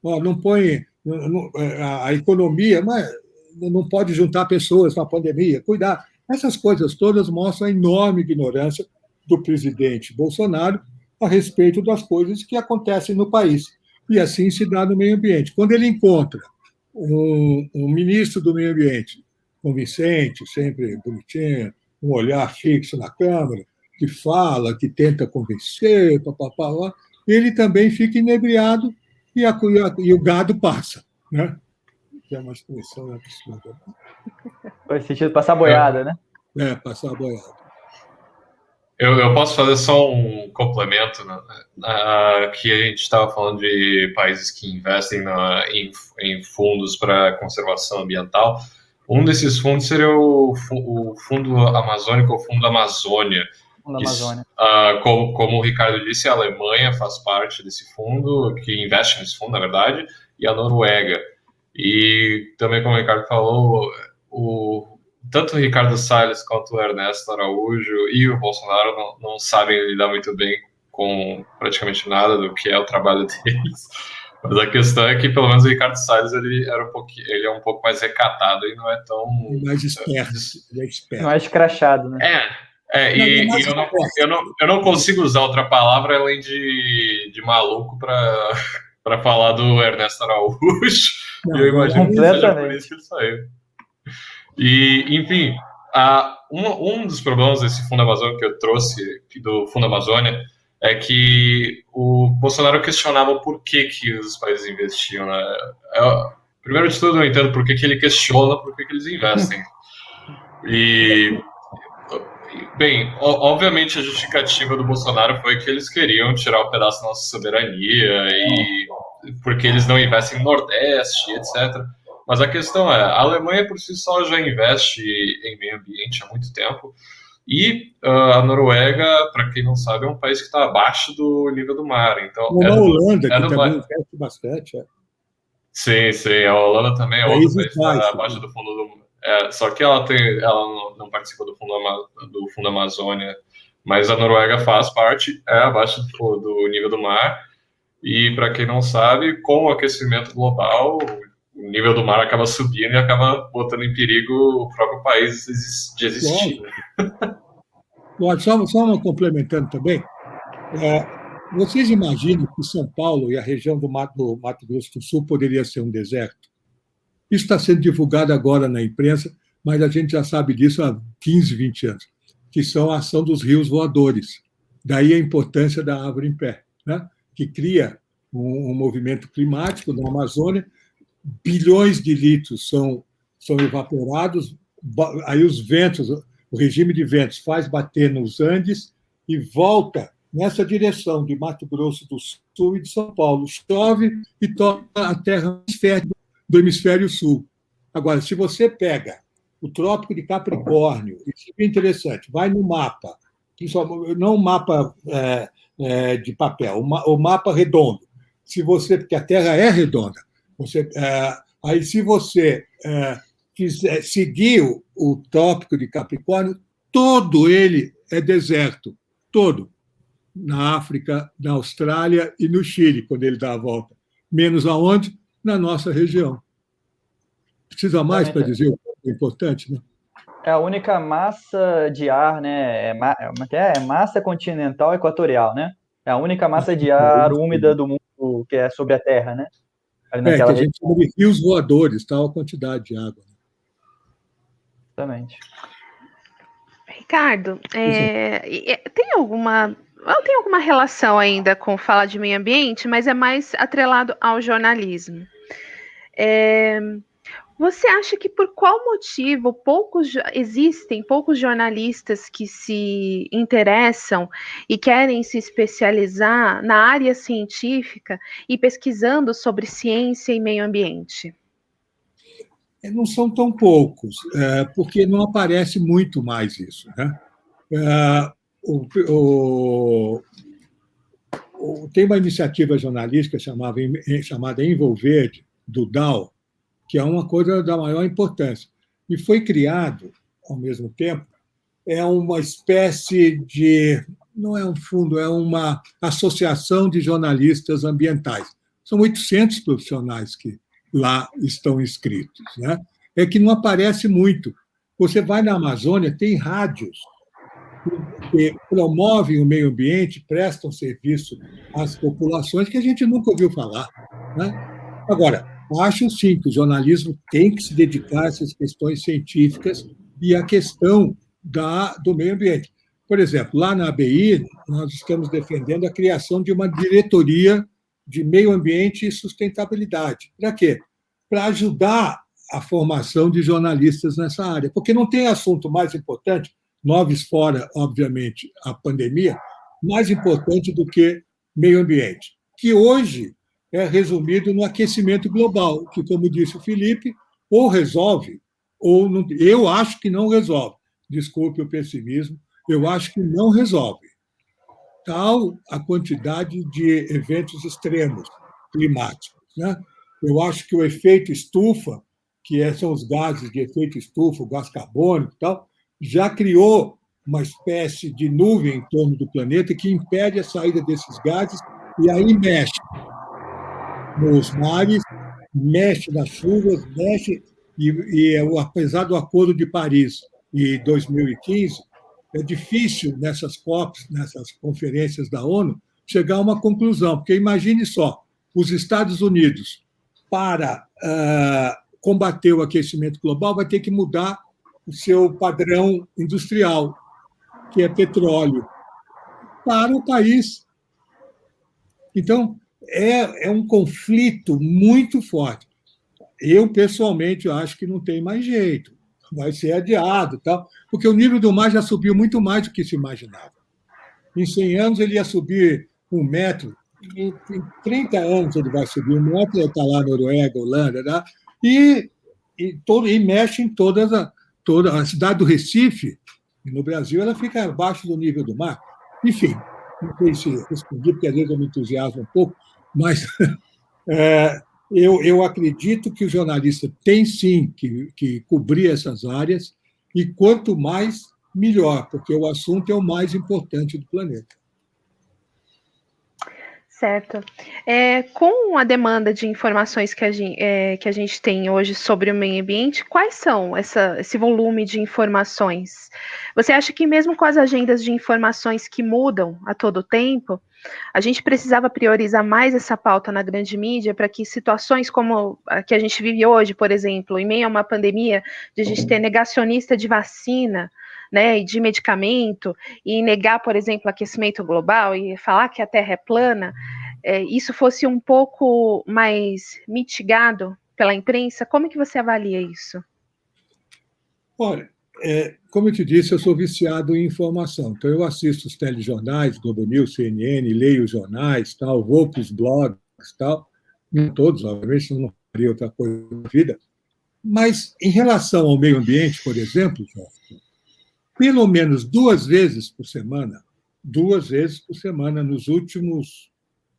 não põe a economia, mas não pode juntar pessoas na pandemia, cuidar. Essas coisas todas mostram a enorme ignorância do presidente Bolsonaro a respeito das coisas que acontecem no país. E assim se dá no meio ambiente. Quando ele encontra um ministro do meio ambiente, convincente, sempre bonitinho, um olhar fixo na câmera, que fala, que tenta convencer, papapá, ele também fica inebriado e o gado passa, né? Que é uma expressão absurda. Faz sentido passar boiada, né? Passar boiada. Eu posso fazer só um complemento, né? Que a gente estava falando de países que investem em fundos para conservação ambiental. Um desses fundos seria o Fundo Amazônico, ou Fundo Amazônia. Da Amazônia. Como o Ricardo disse, a Alemanha faz parte desse fundo, que investe nesse fundo, na verdade, e a Noruega. E também, como o Ricardo falou, tanto o Ricardo Salles quanto o Ernesto Araújo e o Bolsonaro não sabem lidar muito bem com praticamente nada do que é o trabalho deles. Mas a questão é que, pelo menos, o Ricardo Salles ele é um pouco mais recatado e não é tão... Mais esperto. Ele é esperto. Mais escrachado, né? Eu não consigo usar outra palavra além de maluco para falar do Ernesto Araújo. E eu imagino que seja por isso que ele saiu. E, enfim, um dos problemas desse Fundo Amazônia que eu trouxe, do Fundo Amazônia, é que o Bolsonaro questionava o porquê que os países investiam. Né? Primeiro de tudo, eu entendo por que ele questiona, por que eles investem. E, bem, obviamente a justificativa do Bolsonaro foi que eles queriam tirar um pedaço da nossa soberania, e porque eles não investem no Nordeste, etc. Mas a questão é, a Alemanha por si só já investe em meio ambiente há muito tempo, e a Noruega, para quem não sabe, é um país que está abaixo do nível do mar. Então, a Holanda, que também investe bastante. Sim, a Holanda também é outro país que está abaixo do fundo do mar. Só que ela não participa do fundo Amazônia, mas a Noruega faz parte, abaixo do nível do mar. E, para quem não sabe, com o aquecimento global, o nível do mar acaba subindo e acaba botando em perigo o próprio país de existir. Só complementando também, vocês imaginam que São Paulo e a região do Mato Grosso do Sul poderia ser um deserto? Isso está sendo divulgado agora na imprensa, mas a gente já sabe disso há 15, 20 anos, que são a ação dos rios voadores. Daí a importância da árvore em pé, né? Que cria um movimento climático na Amazônia. Bilhões de litros são evaporados, aí os ventos, o regime de ventos faz bater nos Andes e volta nessa direção de Mato Grosso do Sul e de São Paulo. Chove e torna a terra fértil do hemisfério sul. Agora, se você pega o Trópico de Capricórnio, isso é interessante, vai no mapa, não o mapa de papel, o mapa redondo. Porque a Terra é redonda. Aí, se você seguir o Trópico de Capricórnio, todo ele é deserto, todo. Na África, na Austrália e no Chile, quando ele dá a volta. Menos aonde? Na nossa região. Precisa mais para dizer o que é importante, né? É a única massa de ar, né? É massa continental equatorial, né? É a única massa de ar úmida do mundo que é sobre a Terra, né? Que a gente chama de rios voadores, tal a quantidade de água. Exatamente. Ricardo, tem alguma relação ainda com falar de meio ambiente, mas é mais atrelado ao jornalismo. Você acha que por qual motivo existem poucos jornalistas que se interessam e querem se especializar na área científica e pesquisando sobre ciência e meio ambiente? Não são tão poucos, porque não aparece muito mais isso, né? Tem uma iniciativa jornalística chamada Envolverde, do DAO, que é uma coisa da maior importância. E foi criado, ao mesmo tempo, uma espécie de, não é um fundo, é uma associação de jornalistas ambientais. São 800 profissionais que lá estão inscritos, né? É que não aparece muito. Você vai na Amazônia, tem rádios que promovem o meio ambiente, prestam serviço às populações que a gente nunca ouviu falar, né? Agora, acho sim que o jornalismo tem que se dedicar a essas questões científicas e à questão do meio ambiente. Por exemplo, lá na ABI, nós estamos defendendo a criação de uma diretoria de meio ambiente e sustentabilidade. Para quê? Para ajudar a formação de jornalistas nessa área, porque não tem assunto mais importante, noves fora, obviamente, a pandemia, mais importante do que meio ambiente, que hoje é resumido no aquecimento global, que, como disse o Felipe, ou resolve, ou não. Eu acho que não resolve. Desculpe o pessimismo, eu acho que não resolve. Tal a quantidade de eventos extremos climáticos, né? Eu acho que o efeito estufa, são os gases de efeito estufa, o gás carbônico e tal, já criou uma espécie de nuvem em torno do planeta que impede a saída desses gases e aí mexe nos mares, mexe nas chuvas, mexe apesar do Acordo de Paris de 2015, é difícil nessas COPs, nessas conferências da ONU, chegar a uma conclusão, porque imagine só, os Estados Unidos, para combater o aquecimento global, vai ter que mudar o seu padrão industrial, que é petróleo, para o país. Então, é um conflito muito forte. Eu, pessoalmente, acho que não tem mais jeito. Vai ser adiado, tal, porque o nível do mar já subiu muito mais do que se imaginava. Em 100 anos, ele ia subir 1 metro, em 30 anos ele vai subir 1 metro, ele está lá na Noruega, Holanda, né? E mexe em toda a cidade do Recife, no Brasil, ela fica abaixo do nível do mar. Enfim, não sei se respondi, porque às vezes eu me entusiasmo um pouco, mas eu acredito que o jornalista tem sim que cobrir essas áreas, e quanto mais, melhor, porque o assunto é o mais importante do planeta. Certo. Com a demanda de informações que a gente tem hoje sobre o meio ambiente, quais são esse volume de informações? Você acha que mesmo com as agendas de informações que mudam a todo tempo, a gente precisava priorizar mais essa pauta na grande mídia para que situações como a que a gente vive hoje, por exemplo, em meio a uma pandemia, de a gente ter negacionista de vacina, né, e de medicamento, e negar, por exemplo, o aquecimento global e falar que a Terra é plana, isso fosse um pouco mais mitigado pela imprensa? Como que você avalia isso? Olha, como eu te disse, eu sou viciado em informação. Então, eu assisto os telejornais, Globo News, CNN, leio os jornais, tal, vou para os blogs, tal. Não todos, obviamente, não faria outra coisa na vida. Mas, em relação ao meio ambiente, por exemplo, pelo menos 2 vezes por semana, nos últimos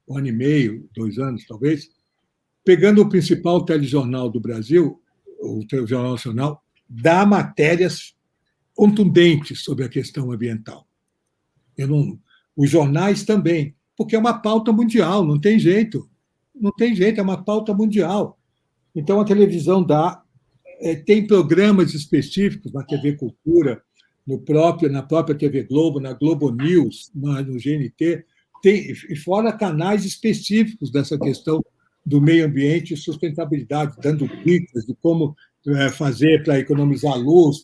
1 ano e meio, 2 anos, talvez, pegando o principal telejornal do Brasil, o Jornal Nacional, dá matérias contundentes sobre a questão ambiental. Os jornais também, porque é uma pauta mundial, não tem jeito. Não tem jeito, é uma pauta mundial. Então, a televisão tem programas específicos na TV Cultura, na própria TV Globo, na Globo News, no GNT, e fora canais específicos dessa questão do meio ambiente e sustentabilidade, dando dicas de como fazer para economizar luz,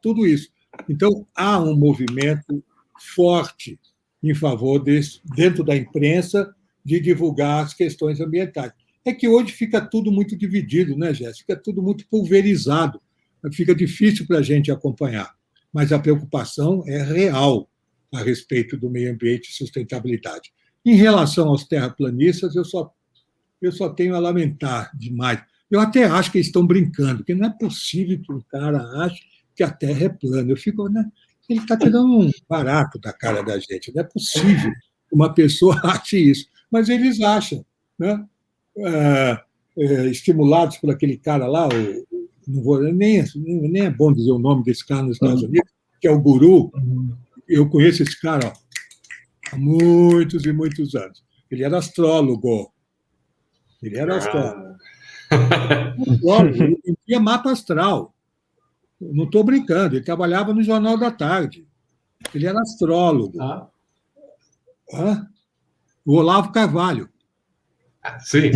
tudo isso. Então, há um movimento forte em favor dentro da imprensa, de divulgar as questões ambientais. É que hoje fica tudo muito dividido, né, Jéssica? Fica tudo muito pulverizado. Fica difícil para a gente acompanhar. Mas a preocupação é real a respeito do meio ambiente e sustentabilidade. Em relação aos terraplanistas, eu só tenho a lamentar demais. Eu até acho que eles estão brincando, porque não é possível que um cara ache que a Terra é plana. Eu fico, né? Ele está tirando um barato da cara da gente. Não é possível que uma pessoa ache isso. Mas eles acham, né? Estimulados por aquele cara lá, não vou nem é bom dizer o nome desse cara nos Estados Unidos, que é o guru. Eu conheço esse cara há muitos e muitos anos. Ele era astrólogo. Ele era astrólogo. Ele vendia mapa astral. Não estou brincando, ele trabalhava no Jornal da Tarde. Ele era astrólogo. O Olavo Carvalho. Sim.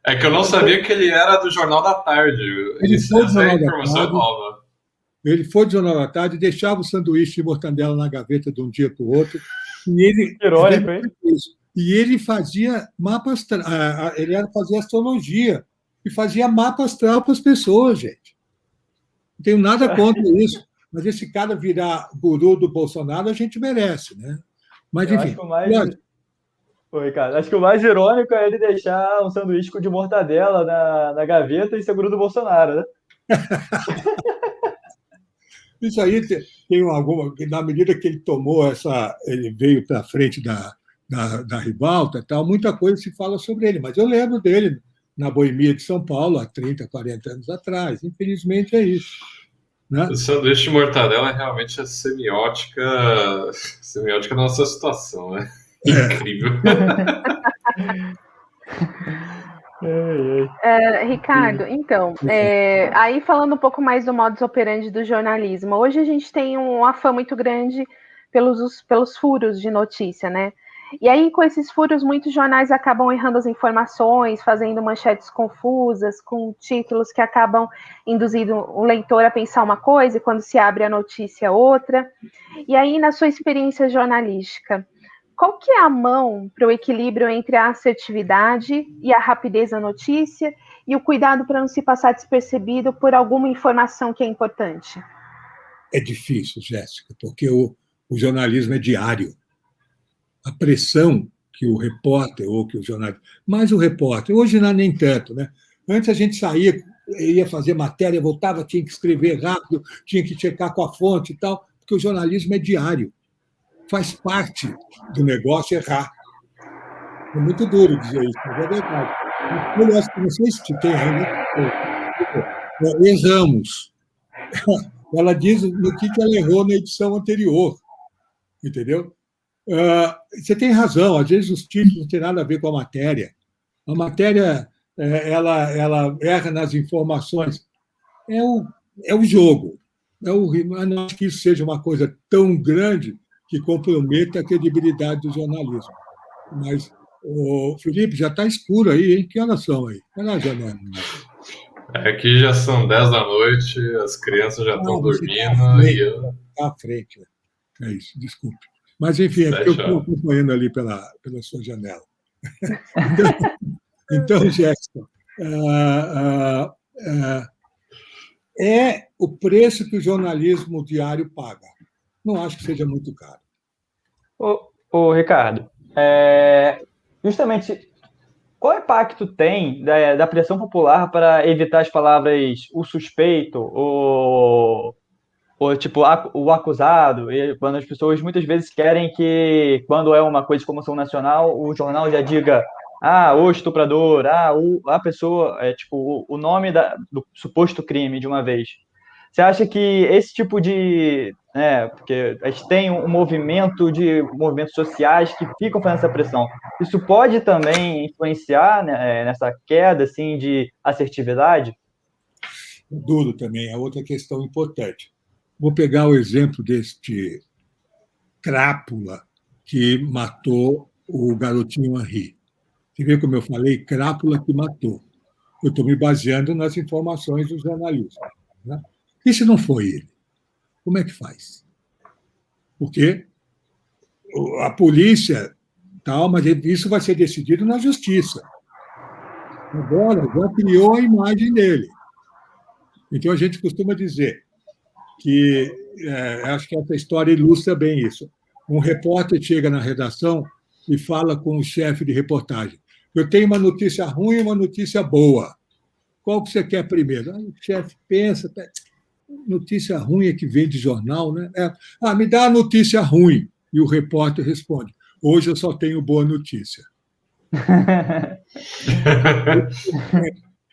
É que eu não sabia que ele era do Jornal da Tarde. Ele foi do Essa é a Jornal da informação Tarde. nova. Ele foi do Jornal da Tarde, deixava o sanduíche de mortandela na gaveta de um dia para o outro. E ele, irônico, hein? E ele fazia mapa astral, fazia astrologia e fazia mapa astral para as pessoas, gente. Não tenho nada contra isso. Mas esse cara virar guru do Bolsonaro, a gente merece, né? Mas, enfim. Ricardo, acho que o mais irônico é ele deixar um sanduíche de mortadela na gaveta e ser guru do Bolsonaro, né? Isso aí tem alguma. Na medida que ele tomou ele veio para frente da ribalta e tal, muita coisa se fala sobre ele. Mas eu lembro dele na Boemia de São Paulo há 30, 40 anos atrás. Infelizmente é isso. Né? O sanduíche de mortadela é realmente a semiótica da nossa situação, né? Incrível. Ricardo, então, aí falando um pouco mais do modus operandi do jornalismo, hoje a gente tem uma fama muito grande pelos furos de notícia, né? E aí, com esses furos, muitos jornais acabam errando as informações, fazendo manchetes confusas, com títulos que acabam induzindo o leitor a pensar uma coisa e quando se abre a notícia outra. E aí, na sua experiência jornalística, qual que é a mão para o equilíbrio entre a assertividade e a rapidez da notícia e o cuidado para não se passar despercebido por alguma informação que é importante? É difícil, Jéssica, porque o jornalismo é diário. A pressão que o repórter ou que o jornalista... Mais o repórter. Hoje não é nem tanto, né? Antes a gente saía, ia fazer matéria, voltava, tinha que escrever rápido, tinha que checar com a fonte e tal, porque o jornalismo é diário. Faz parte do negócio errar. É muito duro dizer isso, mas é verdade. Eu acho que não sei se tem ainda. Erramos. Ela diz no que ela errou na edição anterior. Entendeu? Você tem razão, às vezes os títulos não têm nada a ver com a matéria. A matéria ela erra nas informações. É o jogo. Não acho que isso seja uma coisa tão grande que comprometa a credibilidade do jornalismo. Mas, Felipe, já está escuro aí, hein? Que horas são aí? Olha a janela. Aqui já são 10 da noite, as crianças já estão dormindo. Está à frente. É isso, desculpe. Mas, enfim, é que eu estou acompanhando ali pela sua janela. Então, Jéssica, é o preço que o jornalismo diário paga. Não acho que seja muito caro. Ricardo, justamente, qual impacto tem da pressão popular para evitar as palavras o suspeito, ou tipo, o acusado, quando as pessoas muitas vezes querem que, quando é uma coisa de comoção nacional, o jornal já diga o estuprador, a pessoa, tipo, o nome do suposto crime de uma vez. Você acha que esse tipo de... porque a gente tem um movimentos sociais que ficam fazendo essa pressão. Isso pode também influenciar, né, nessa queda assim, de assertividade? Duro também, é outra questão importante. Vou pegar o exemplo deste crápula que matou o garotinho Henri. Você vê como eu falei, crápula que matou. Eu estou me baseando nas informações dos jornalistas. Né? E se não foi ele? Como é que faz? Porque a polícia, tal, mas isso vai ser decidido na justiça. Agora já criou a imagem dele. Então a gente costuma dizer que acho que essa história ilustra bem isso. Um repórter chega na redação e fala com o chefe de reportagem: eu tenho uma notícia ruim e uma notícia boa. Qual que você quer primeiro? Aí o chefe pensa, notícia ruim é que vem de jornal, né? Me dá a notícia ruim. E o repórter responde: hoje eu só tenho boa notícia.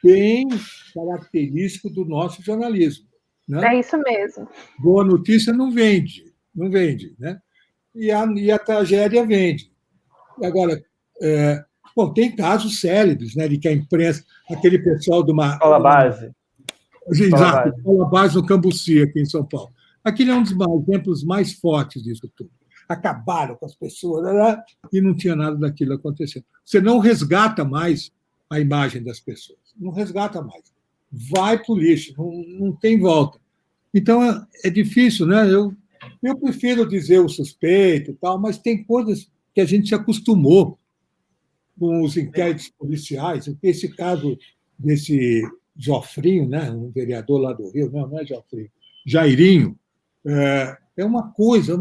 Bem característico do nosso jornalismo. Né? É isso mesmo. Boa notícia não vende, não vende. Né? E a tragédia vende. Agora, bom, tem casos célebres, né, de que a imprensa, aquele pessoal de uma... Escola base. Exato, escola base no Cambuci, aqui em São Paulo. Aquele é um dos exemplos mais fortes disso tudo. Acabaram com as pessoas e não tinha nada daquilo acontecendo. Você não resgata mais a imagem das pessoas. Não resgata mais. Vai para o lixo, não tem volta. Então, é difícil, né? Eu prefiro dizer o suspeito e tal, mas tem coisas que a gente se acostumou com os inquéritos policiais. Esse caso desse Jofrinho, né? Um vereador lá do Rio, não é Jofrinho, Jairinho, é uma coisa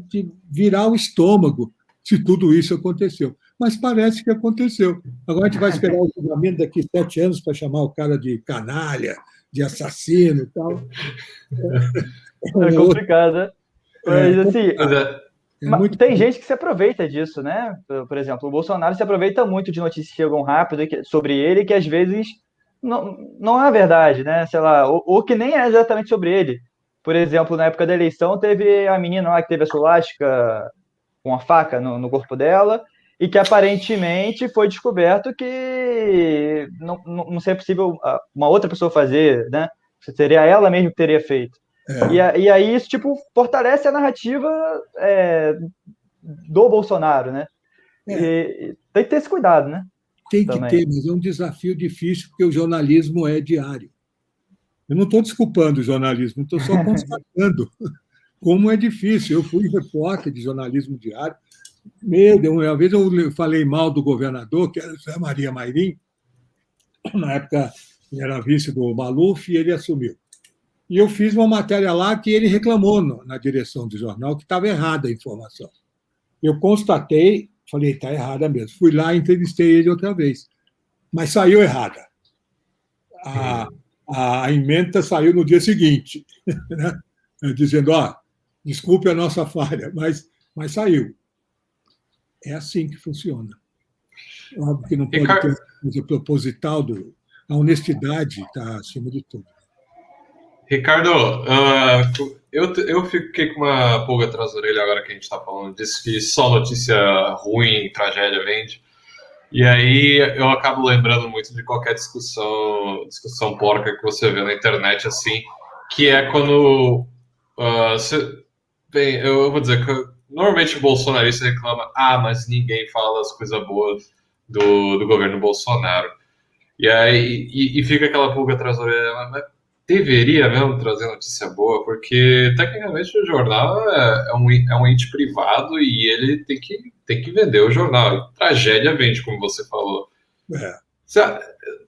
de virar o estômago se tudo isso aconteceu. Mas parece que aconteceu. Agora a gente vai esperar o julgamento daqui 7 anos para chamar o cara de canalha, de assassino e tal. É complicado, né? Mas, assim, tem gente que se aproveita disso, né? Por exemplo, o Bolsonaro se aproveita muito de notícias que chegam rápido sobre ele, que às vezes não é verdade, né? Sei lá, ou que nem é exatamente sobre ele. Por exemplo, na época da eleição, teve a menina lá que teve a suástica com a faca no corpo dela, e que aparentemente foi descoberto que não seria possível uma outra pessoa fazer, né? Seria ela mesmo que teria feito. E aí isso tipo fortalece a narrativa do Bolsonaro, né? E tem que ter esse cuidado, né? Tem que ter, mas é um desafio difícil, porque o jornalismo é diário. Eu não estou desculpando o jornalismo, estou só constatando como é difícil. Eu fui repórter de jornalismo diário. Meu Deus, uma vez eu falei mal do governador, que era José Maria Mairim, na época ele era vice do Maluf, e ele assumiu. E eu fiz uma matéria lá que ele reclamou na direção do jornal que estava errada a informação. Eu constatei, falei, está errada mesmo. Fui lá e entrevistei ele outra vez. Mas saiu errada. A ementa saiu no dia seguinte, né? Dizendo, desculpe a nossa falha, mas saiu. É assim que funciona. Óbvio que não pode ter coisa proposital, a honestidade está acima de tudo. Ricardo, eu fiquei com uma pulga atrás da orelha agora que a gente está falando disso, que só notícia ruim, tragédia vende. E aí eu acabo lembrando muito de qualquer discussão porca que você vê na internet, assim, que é quando bem, eu vou dizer que normalmente o bolsonarista reclama, mas ninguém fala as coisas boas do governo Bolsonaro. E aí fica aquela pulga atrás da orelha, mas deveria mesmo trazer notícia boa, porque tecnicamente o jornal é um ente privado e ele tem que vender o jornal. Tragédia vende, como você falou.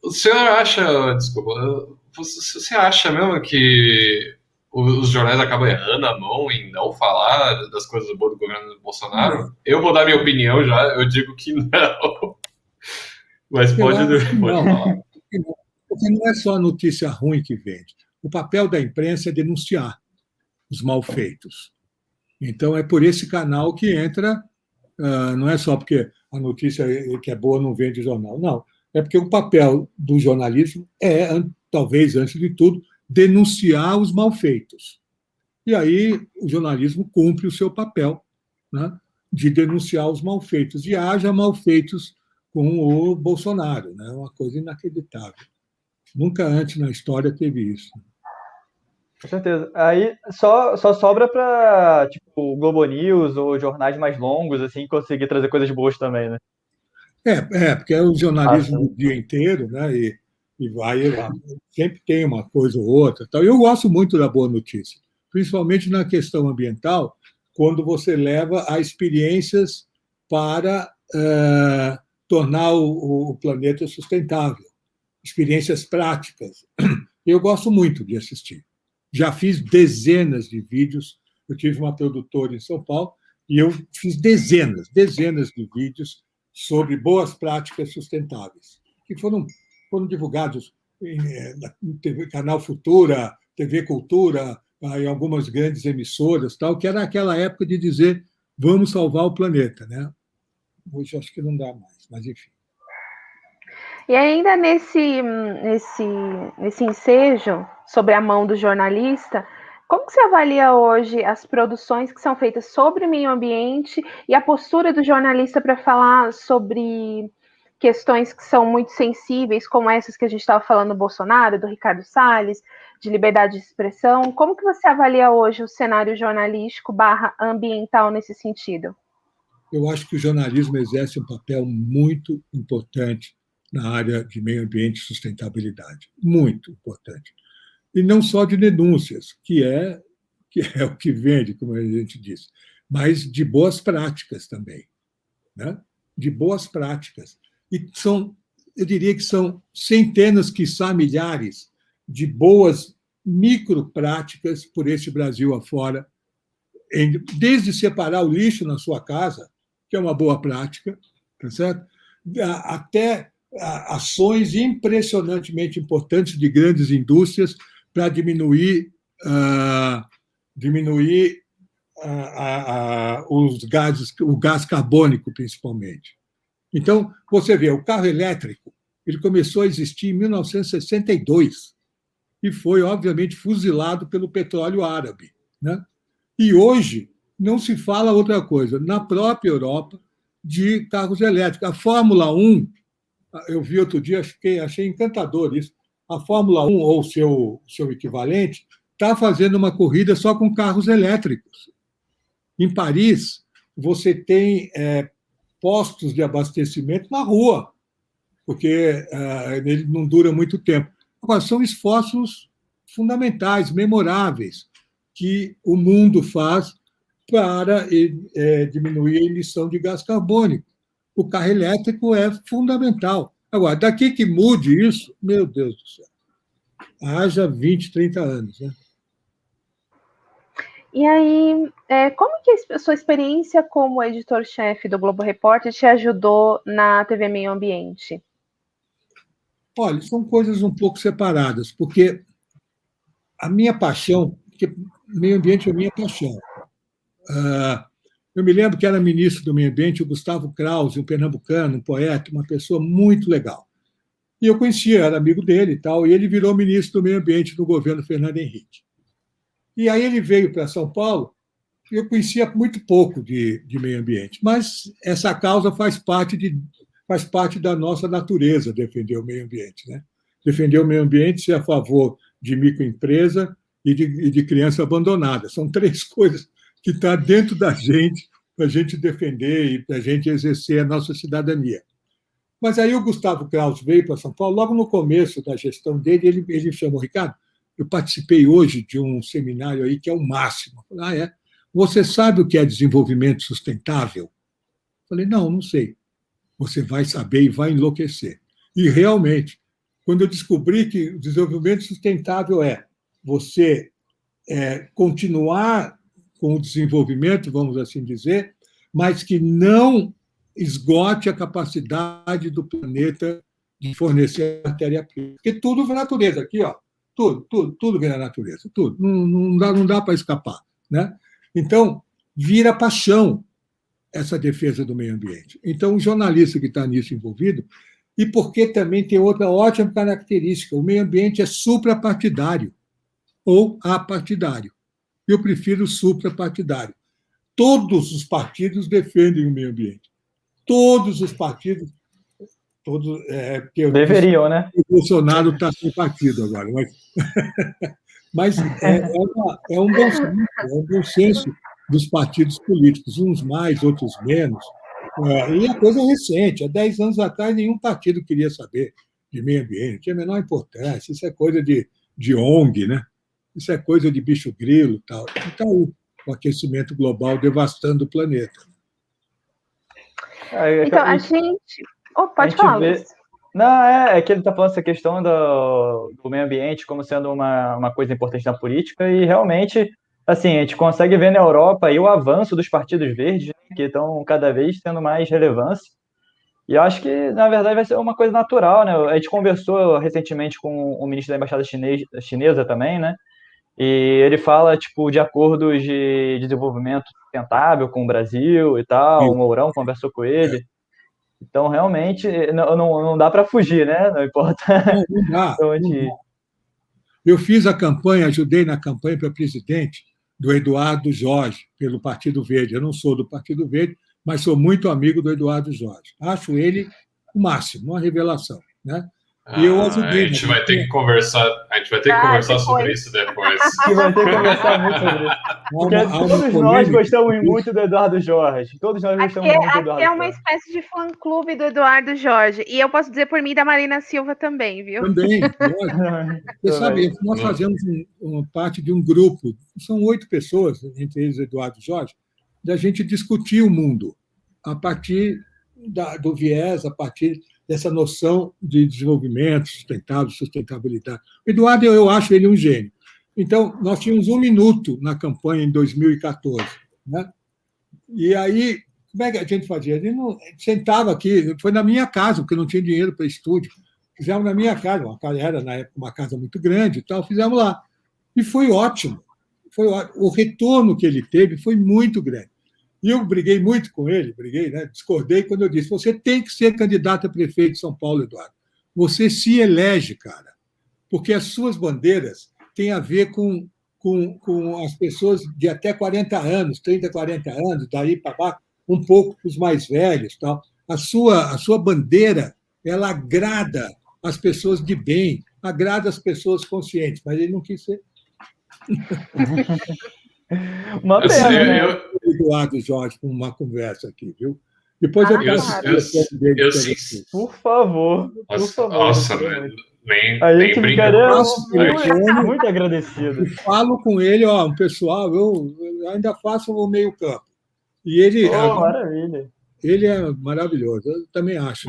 O senhor acha, desculpa, você acha mesmo que os jornais acabam errando a mão em não falar das coisas boas do governo do Bolsonaro? Não. Eu vou dar minha opinião já, eu digo que não. Mas pode falar. Porque não é só a notícia ruim que vende. O papel da imprensa é denunciar os malfeitos. Então, é por esse canal que entra, não é só porque a notícia que é boa não vende jornal, não. É porque o papel do jornalismo é, talvez, antes de tudo, denunciar os malfeitos. E aí o jornalismo cumpre o seu papel, né, de denunciar os malfeitos. E haja malfeitos com o Bolsonaro, né, uma coisa inacreditável. Nunca antes na história teve isso. Com certeza. Aí só sobra para tipo Globo News ou jornais mais longos assim conseguir trazer coisas boas também, né? Porque é o jornalismo do dia inteiro, né? E vai sempre tem uma coisa ou outra. Tal. Eu gosto muito da boa notícia, principalmente na questão ambiental, quando você leva a experiências para tornar o planeta sustentável. Experiências práticas. Eu gosto muito de assistir. Já fiz dezenas de vídeos. Eu tive uma produtora em São Paulo e eu fiz dezenas de vídeos sobre boas práticas sustentáveis, que foram divulgados em TV, Canal Futura, TV Cultura, em algumas grandes emissoras, tal, que era aquela época de dizer vamos salvar o planeta, né? Hoje acho que não dá mais, mas enfim. E ainda nesse ensejo sobre a mão do jornalista, como que você avalia hoje as produções que são feitas sobre meio ambiente e a postura do jornalista para falar sobre questões que são muito sensíveis, como essas que a gente estava falando do Bolsonaro, do Ricardo Salles, de liberdade de expressão? Como que você avalia hoje o cenário jornalístico / ambiental nesse sentido? Eu acho que o jornalismo exerce um papel muito importante na área de meio ambiente e sustentabilidade. Muito importante. E não só de denúncias, que é o que vende, como a gente disse, mas de boas práticas também. Né? De boas práticas. E eu diria que são centenas, quiçá milhares, de boas micropráticas por esse Brasil afora, desde separar o lixo na sua casa, que é uma boa prática, tá certo? Até ações impressionantemente importantes de grandes indústrias para diminuir os gases, o gás carbônico, principalmente. Então, você vê, o carro elétrico ele começou a existir em 1962 e foi, obviamente, fuzilado pelo petróleo árabe. Né? E hoje não se fala outra coisa, na própria Europa, de carros elétricos. A Fórmula 1, eu vi outro dia, achei encantador isso, a Fórmula 1, ou seu equivalente, está fazendo uma corrida só com carros elétricos. Em Paris, você tem postos de abastecimento na rua, porque ele não dura muito tempo. Agora, são esforços fundamentais, memoráveis, que o mundo faz para diminuir a emissão de gás carbônico. O carro elétrico é fundamental. Agora, daqui que mude isso, meu Deus do céu, haja 20, 30 anos. Né? E aí, como que a sua experiência como editor-chefe do Globo Repórter te ajudou na TV Meio Ambiente? Olha, são coisas um pouco separadas, porque a minha paixão, porque meio ambiente é a minha paixão. Eu me lembro que era ministro do Meio Ambiente o Gustavo Krause, um pernambucano, um poeta, uma pessoa muito legal. E eu conhecia, era amigo dele e tal, e ele virou ministro do Meio Ambiente no governo Fernando Henrique. E aí ele veio para São Paulo, e eu conhecia muito pouco de meio ambiente, mas essa causa faz parte da nossa natureza, defender o meio ambiente. Né? Defender o meio ambiente, ser a favor de microempresa e de criança abandonada. São três coisas que estão dentro da gente para a gente defender e para a gente exercer a nossa cidadania. Mas aí o Gustavo Krause veio para São Paulo, logo no começo da gestão dele, ele chamou, Ricardo, eu participei hoje de um seminário aí que é o máximo. Eu falei, é? Você sabe o que é desenvolvimento sustentável? Eu falei, não sei. Você vai saber e vai enlouquecer. E, realmente, quando eu descobri que o desenvolvimento sustentável é você continuar com o desenvolvimento, vamos assim dizer, mas que não esgote a capacidade do planeta de fornecer matéria-prima. Porque tudo vem da natureza. Aqui, ó, tudo vem da natureza. Tudo. Não dá para escapar. Né? Então, vira paixão essa defesa do meio ambiente. Então, o jornalista que está nisso envolvido, e porque também tem outra ótima característica, o meio ambiente é suprapartidário ou apartidário. Eu prefiro suprapartidário. Todos os partidos defendem o meio ambiente. Todos os partidos. Deveriam, né? O Bolsonaro está sem partido agora. Mas é um bom senso dos partidos políticos, uns mais, outros menos. E a coisa é recente. Há 10 anos atrás, nenhum partido queria saber de meio ambiente, tinha a menor importância. Isso é coisa de ONG, né? Isso é coisa de bicho grilo. Tal. E está aí o aquecimento global devastando o planeta. Então, a gente... pode falar, Luiz. Não, é que ele está falando essa questão do meio ambiente como sendo uma coisa importante na política e realmente, assim, a gente consegue ver na Europa aí o avanço dos partidos verdes, né, que estão cada vez tendo mais relevância. E eu acho que, na verdade, vai ser uma coisa natural, né? A gente conversou recentemente com o ministro da Embaixada Chinesa também, né? E ele fala, tipo, de acordos de desenvolvimento sustentável com o Brasil e tal, o Mourão conversou com ele. Então, realmente, não dá para fugir, né? Não importa Não dá. onde ir. Eu fiz a campanha, ajudei na campanha para presidente do Eduardo Jorge, pelo Partido Verde. Eu não sou do Partido Verde, mas sou muito amigo do Eduardo Jorge. Acho ele o máximo, uma revelação, né? E eu ajudei. A gente vai ter que conversar sobre isso depois. E vai ter que conversar muito sobre isso. Porque todos nós gostamos muito do Eduardo Jorge. Todos nós gostamos muito do Eduardo Jorge. É uma espécie de fã-clube do Eduardo Jorge. E eu posso dizer por mim da Marina Silva também, viu? Também. Você sabe, nós fazemos uma parte de um grupo, são 8 pessoas, entre eles Eduardo Jorge, da gente discutir o mundo a partir do viés, a partir dessa noção de desenvolvimento sustentável, sustentabilidade. O Eduardo, eu acho ele um gênio. Então, nós tínhamos 1 minuto na campanha em 2014. Né? E aí, como é que a gente fazia? A gente sentava aqui, foi na minha casa, porque não tinha dinheiro para estúdio. Fizemos na minha casa, era na época uma casa muito grande e tal, fizemos lá. E foi ótimo. O retorno que ele teve foi muito grande. E eu briguei muito com ele, né? Discordei quando eu disse: você tem que ser candidato a prefeito de São Paulo, Eduardo. Você se elege, cara, porque as suas bandeiras têm a ver com as pessoas de até 40 anos, 30, 40 anos, daí para baixo, um pouco para os mais velhos. Tal. A sua bandeira, ela agrada as pessoas de bem, agrada as pessoas conscientes, mas ele não quis ser. Uma pena. Eduardo Jorge, com uma conversa aqui, viu? Depois eu passo Por favor. Nossa, a gente ficaria muito agradecido. E falo com ele, pessoal, eu ainda faço o meio-campo. E ele. Maravilha. Ele é maravilhoso, eu também acho.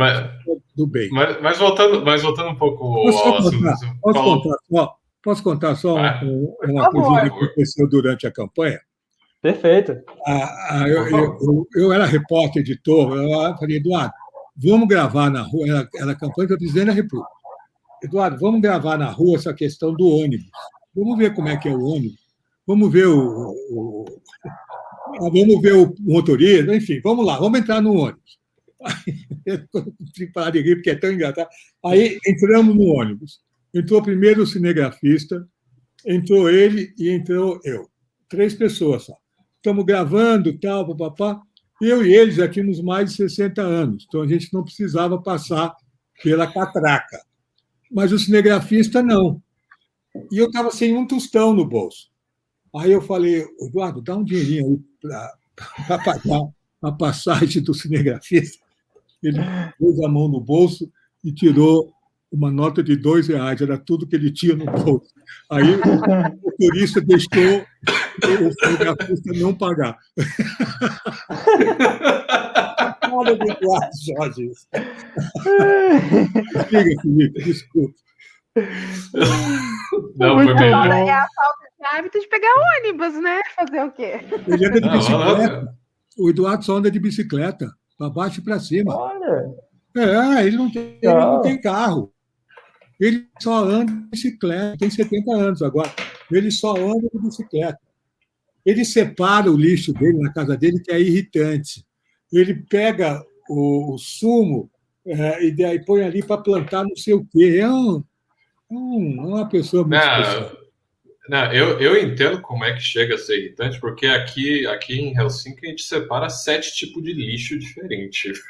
Do bem. Mas voltando um pouco ao assunto. Posso contar só uma coisa que aconteceu durante a campanha? Perfeito. Eu era repórter, editor, eu falei: Eduardo, vamos gravar na rua, era campanha para presidente da República. Eduardo, vamos gravar na rua essa questão do ônibus. Vamos ver como é que é o ônibus. Vamos ver vamos ver o motorista, enfim, vamos lá, vamos entrar no ônibus. Eu tive que parar de rir, porque é tão engraçado. Aí entramos no ônibus. Entrou primeiro o cinegrafista, entrou ele e entrou eu. 3 pessoas só. Estamos gravando, tal, papapá. Eu e ele já tínhamos mais de 60 anos, então a gente não precisava passar pela catraca. Mas o cinegrafista não. E eu estava sem um tostão no bolso. Aí eu falei: Eduardo, dá um dinheirinho aí para pagar a passagem do cinegrafista. Ele pôs a mão no bolso e tirou uma nota de R$2, era tudo que ele tinha no bolso. Aí o motorista deixou o cinegrafista não pagar. Olha do Eduardo Jorge. Diga, Felipe, desculpa. Não, foi melhor. É a falta de hábito de pegar ônibus, né? Fazer o quê? Ele anda de bicicleta. O Eduardo só anda de bicicleta, para baixo e para cima. Olha. Ele não tem carro. Ele só anda de bicicleta. Tem 70 anos agora. Ele só anda de bicicleta. Ele separa o lixo dele na casa dele, que é irritante. Ele pega o sumo e daí põe ali para plantar não sei o quê. É uma pessoa muito especial. Não, eu entendo como é que chega a ser irritante, porque aqui em Helsinki a gente separa 7 tipos de lixo diferentes.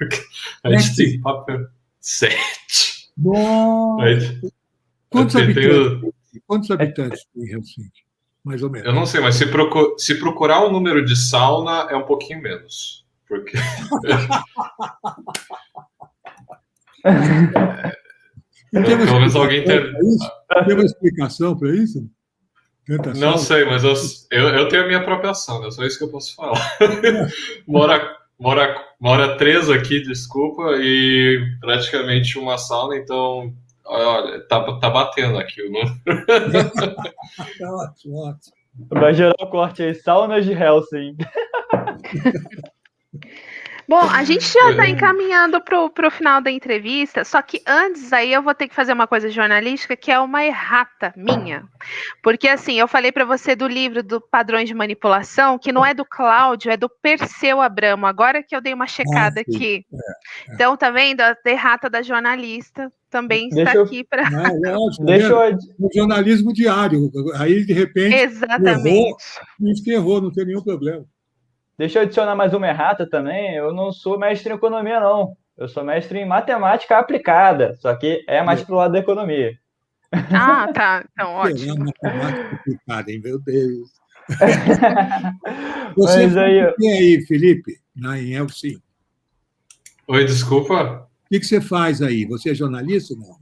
A gente tem papel 7. Quantos habitantes tem em Helsinki? Mais ou menos. Eu não sei, mas se procurar o número de sauna é um pouquinho menos. Porque. Pelo menos alguém tem uma explicação para isso? Não sei, mas eu tenho a minha própria sauna, é só isso que eu posso falar. mora 3 aqui, desculpa, e praticamente uma sauna, então, olha, tá batendo aqui o número. Ótimo. Vai gerar um corte aí, saunas de Helsinki. Bom, a gente já está encaminhando para o final da entrevista, só que antes aí eu vou ter que fazer uma coisa jornalística que é uma errata minha. Porque assim, eu falei para você do livro do Padrões de Manipulação, que não é do Cláudio, é do Perseu Abramo. Agora que eu dei uma checada aqui. Então, tá vendo? A errata da jornalista também está aqui para... O jornalismo diário. Aí, de repente, exatamente. Errou, não tem nenhum problema. Deixa eu adicionar mais uma errata também. Eu não sou mestre em economia, não. Eu sou mestre em matemática aplicada, só que é mais pro lado da economia. Ah, tá. Então, ótimo. Matemática aplicada, hein? Meu Deus. Você tem aí, Felipe, em Helsinki? Oi, desculpa? O que você faz aí? Você é jornalista? Não.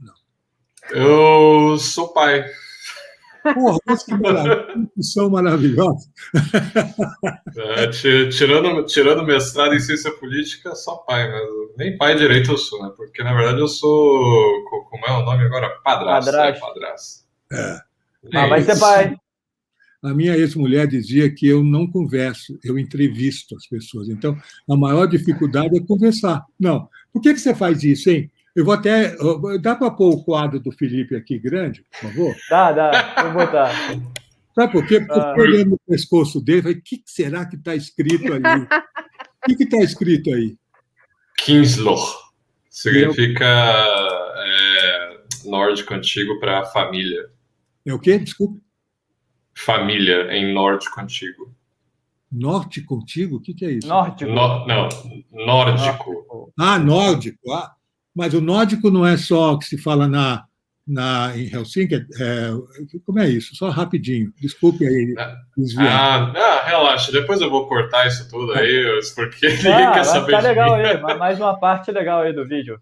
Eu sou pai. Porra, que são maravilhosos. Tirando mestrado em ciência política, só pai, mas nem pai direito eu sou, né? Porque, na verdade, eu sou... Como é o nome agora? Padrasto. Mas vai ser pai. A minha ex-mulher dizia que eu não converso, eu entrevisto as pessoas. Então, a maior dificuldade é conversar. Não. Por que você faz isso, hein? Eu vou até... Dá para pôr o quadro do Felipe aqui grande, por favor? Dá. Vou botar. Sabe por quê? Porque eu olhando no pescoço dele, falei, o que será que está escrito ali? O que está escrito aí? Kinslor. Significa nórdico antigo para família. É o quê? Desculpa. Família, em nórdico antigo. Norte contigo? O que é isso? Nórdico. Nórdico. Nórdico. Mas o nórdico não é só o que se fala em Helsinki? Como é isso? Só rapidinho. Desculpe aí. Relaxa. Depois eu vou cortar isso tudo aí, porque ninguém quer saber tá legal de mim. aí. Mais uma parte legal aí do vídeo.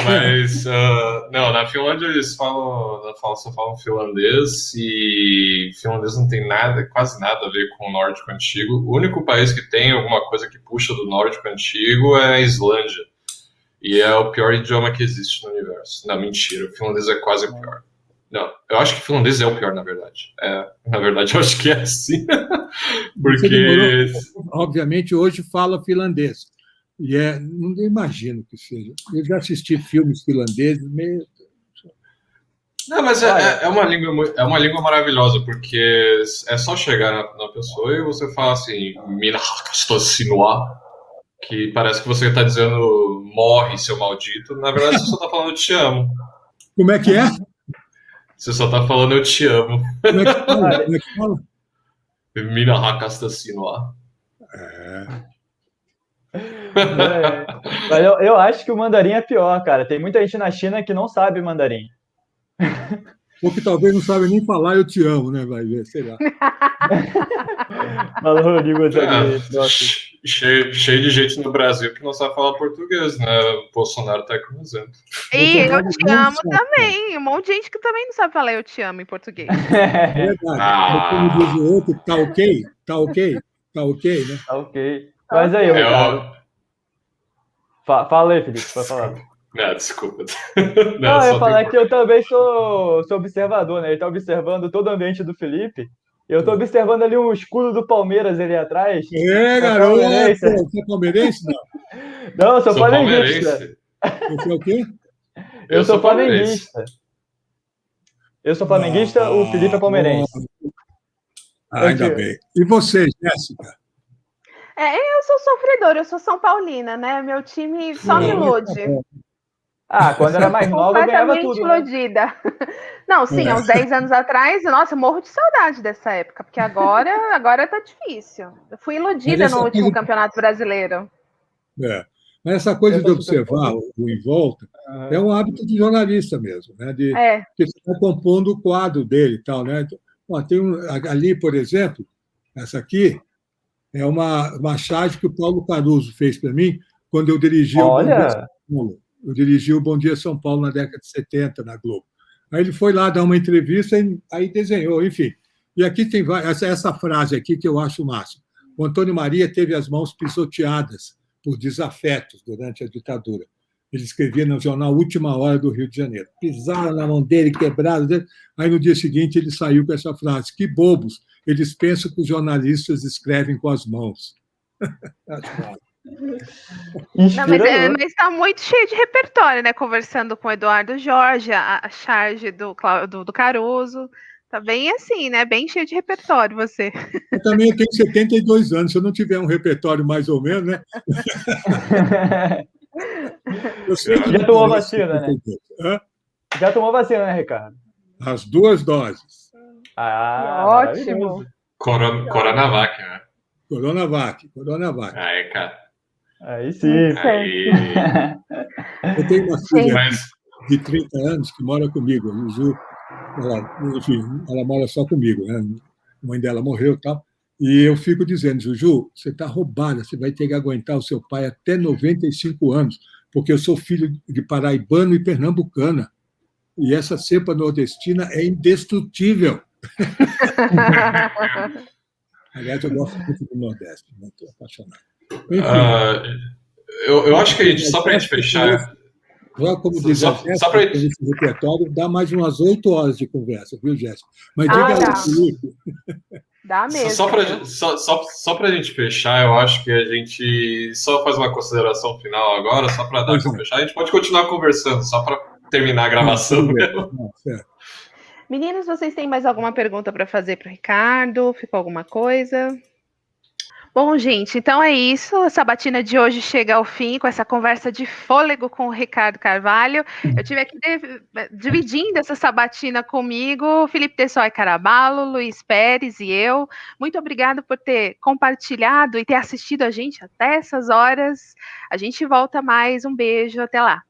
Mas, na Finlândia eles só falam finlandês, e finlandês não tem quase nada a ver com o nórdico antigo. O único país que tem alguma coisa que puxa do nórdico antigo é a Islândia. E é o pior idioma que existe no universo. Não, mentira. O finlandês é quase o pior. Não, eu acho que o finlandês é o pior, na verdade. Na verdade, eu acho que é assim. Porque... Obviamente, hoje fala finlandês. E não imagino que seja. Eu já assisti filmes finlandeses, meio... Não, mas é uma língua maravilhosa, porque é só chegar na pessoa e você fala assim, Minä rakastan sinua, que parece que você está dizendo morre, seu maldito. Na verdade, você só está falando eu te amo. Como é que é? Você só está falando eu te amo. Como é que fala? Minä rakastan sinua. Mas eu acho que o mandarim é pior, cara. Tem muita gente na China que não sabe mandarim. Ou que talvez não sabe nem falar eu te amo, né? Vai ver, sei lá. Falou, línguas ali. Cheio de gente no Brasil que não sabe falar português, né? O Bolsonaro tá aí como exemplo. E eu te amo também. Um monte de gente que também não sabe falar eu te amo em português. É verdade. Como diz o outro, tá ok? Tá ok? Tá ok, né? Tá ok. Mas aí, Ricardo. Fala aí, Felipe, pode falar. Não, desculpa. Eu ia falar que eu também sou observador, né? Ele tá observando todo o ambiente do Felipe. Eu tô observando ali um escudo do Palmeiras ali atrás. Garoto! Você é palmeirense? Não, eu sou flamenguista. Você é o quê? Eu sou flamenguista. Eu sou flamenguista, o Felipe é palmeirense. Ainda bem. E você, Jéssica? Eu sou sofredora, eu sou São Paulina, né? Meu time só me ilude. Quando era mais nova eu ganhava tudo. Iludida. Né? Não, sim, há uns 10 anos atrás, nossa, eu morro de saudade dessa época, porque agora tá difícil. Eu fui iludida no último Campeonato Brasileiro. Mas essa coisa de observar o em volta é um hábito de jornalista mesmo, né? Que você está compondo o quadro dele e tal, né? Tem ali, por exemplo, essa aqui é uma charge que o Paulo Caruso fez para mim quando eu dirigi o Bom Dia São Paulo. Eu dirigi o Bom Dia São Paulo na década de 70, na Globo. Aí ele foi lá dar uma entrevista e aí desenhou, enfim. E aqui tem essa frase aqui que eu acho o máximo. O Antônio Maria teve as mãos pisoteadas por desafetos durante a ditadura. Ele escrevia no jornal Última Hora do Rio de Janeiro. Pisaram na mão dele, quebraram. Aí no dia seguinte ele saiu com essa frase. Que bobos, eles pensam que os jornalistas escrevem com as mãos. Não, mas Inspirador. está muito cheio de repertório, né? Conversando com o Eduardo Jorge, a charge do Caruso. Tá bem assim, né? Bem cheio de repertório você. Eu também tenho 72 anos, se eu não tiver um repertório mais ou menos, né? Eu sei que Já não tomou parece vacina, né? 72. Hã? Já tomou vacina, né, Ricardo? As 2 doses. Ah, Ótimo. maravilhoso. Coronavac, né? Coronavac. Aí, cara. Aí sim. Muito certo. Aí. Eu tenho uma filha Mas. de 30 anos que mora comigo. A Juju, enfim, ela mora só comigo, né? A mãe dela morreu e tal. E eu fico dizendo, Juju, você está roubada, você vai ter que aguentar o seu pai até 95 anos, porque eu sou filho de paraibano e pernambucana. E essa cepa nordestina é indestrutível. Aliás, eu gosto muito do Nordeste, né? Estou apaixonado. Enfim, Eu acho que a gente, só para a gente fechar. já como diz a Só Jéssica, pra com gente. esse repertório, dá mais umas 8 horas de conversa, viu, Jéssica? Mas Ah, diga aí, dá. Felipe. Dá mesmo. Só pra gente fechar, eu acho que a gente só faz uma consideração final agora, só para dar para fechar. A gente pode continuar conversando, só para terminar a gravação. Certo. Meninos, vocês têm mais alguma pergunta para fazer para o Ricardo? Ficou alguma coisa? Bom, gente, então é isso. A sabatina de hoje chega ao fim com essa conversa de fôlego com o Ricardo Carvalho. Eu tive aqui dividindo essa sabatina comigo, Felipe Tessói Caraballo, Luiz Pérez e eu. Muito obrigada por ter compartilhado e ter assistido a gente até essas horas. A gente volta mais. Um beijo, até lá.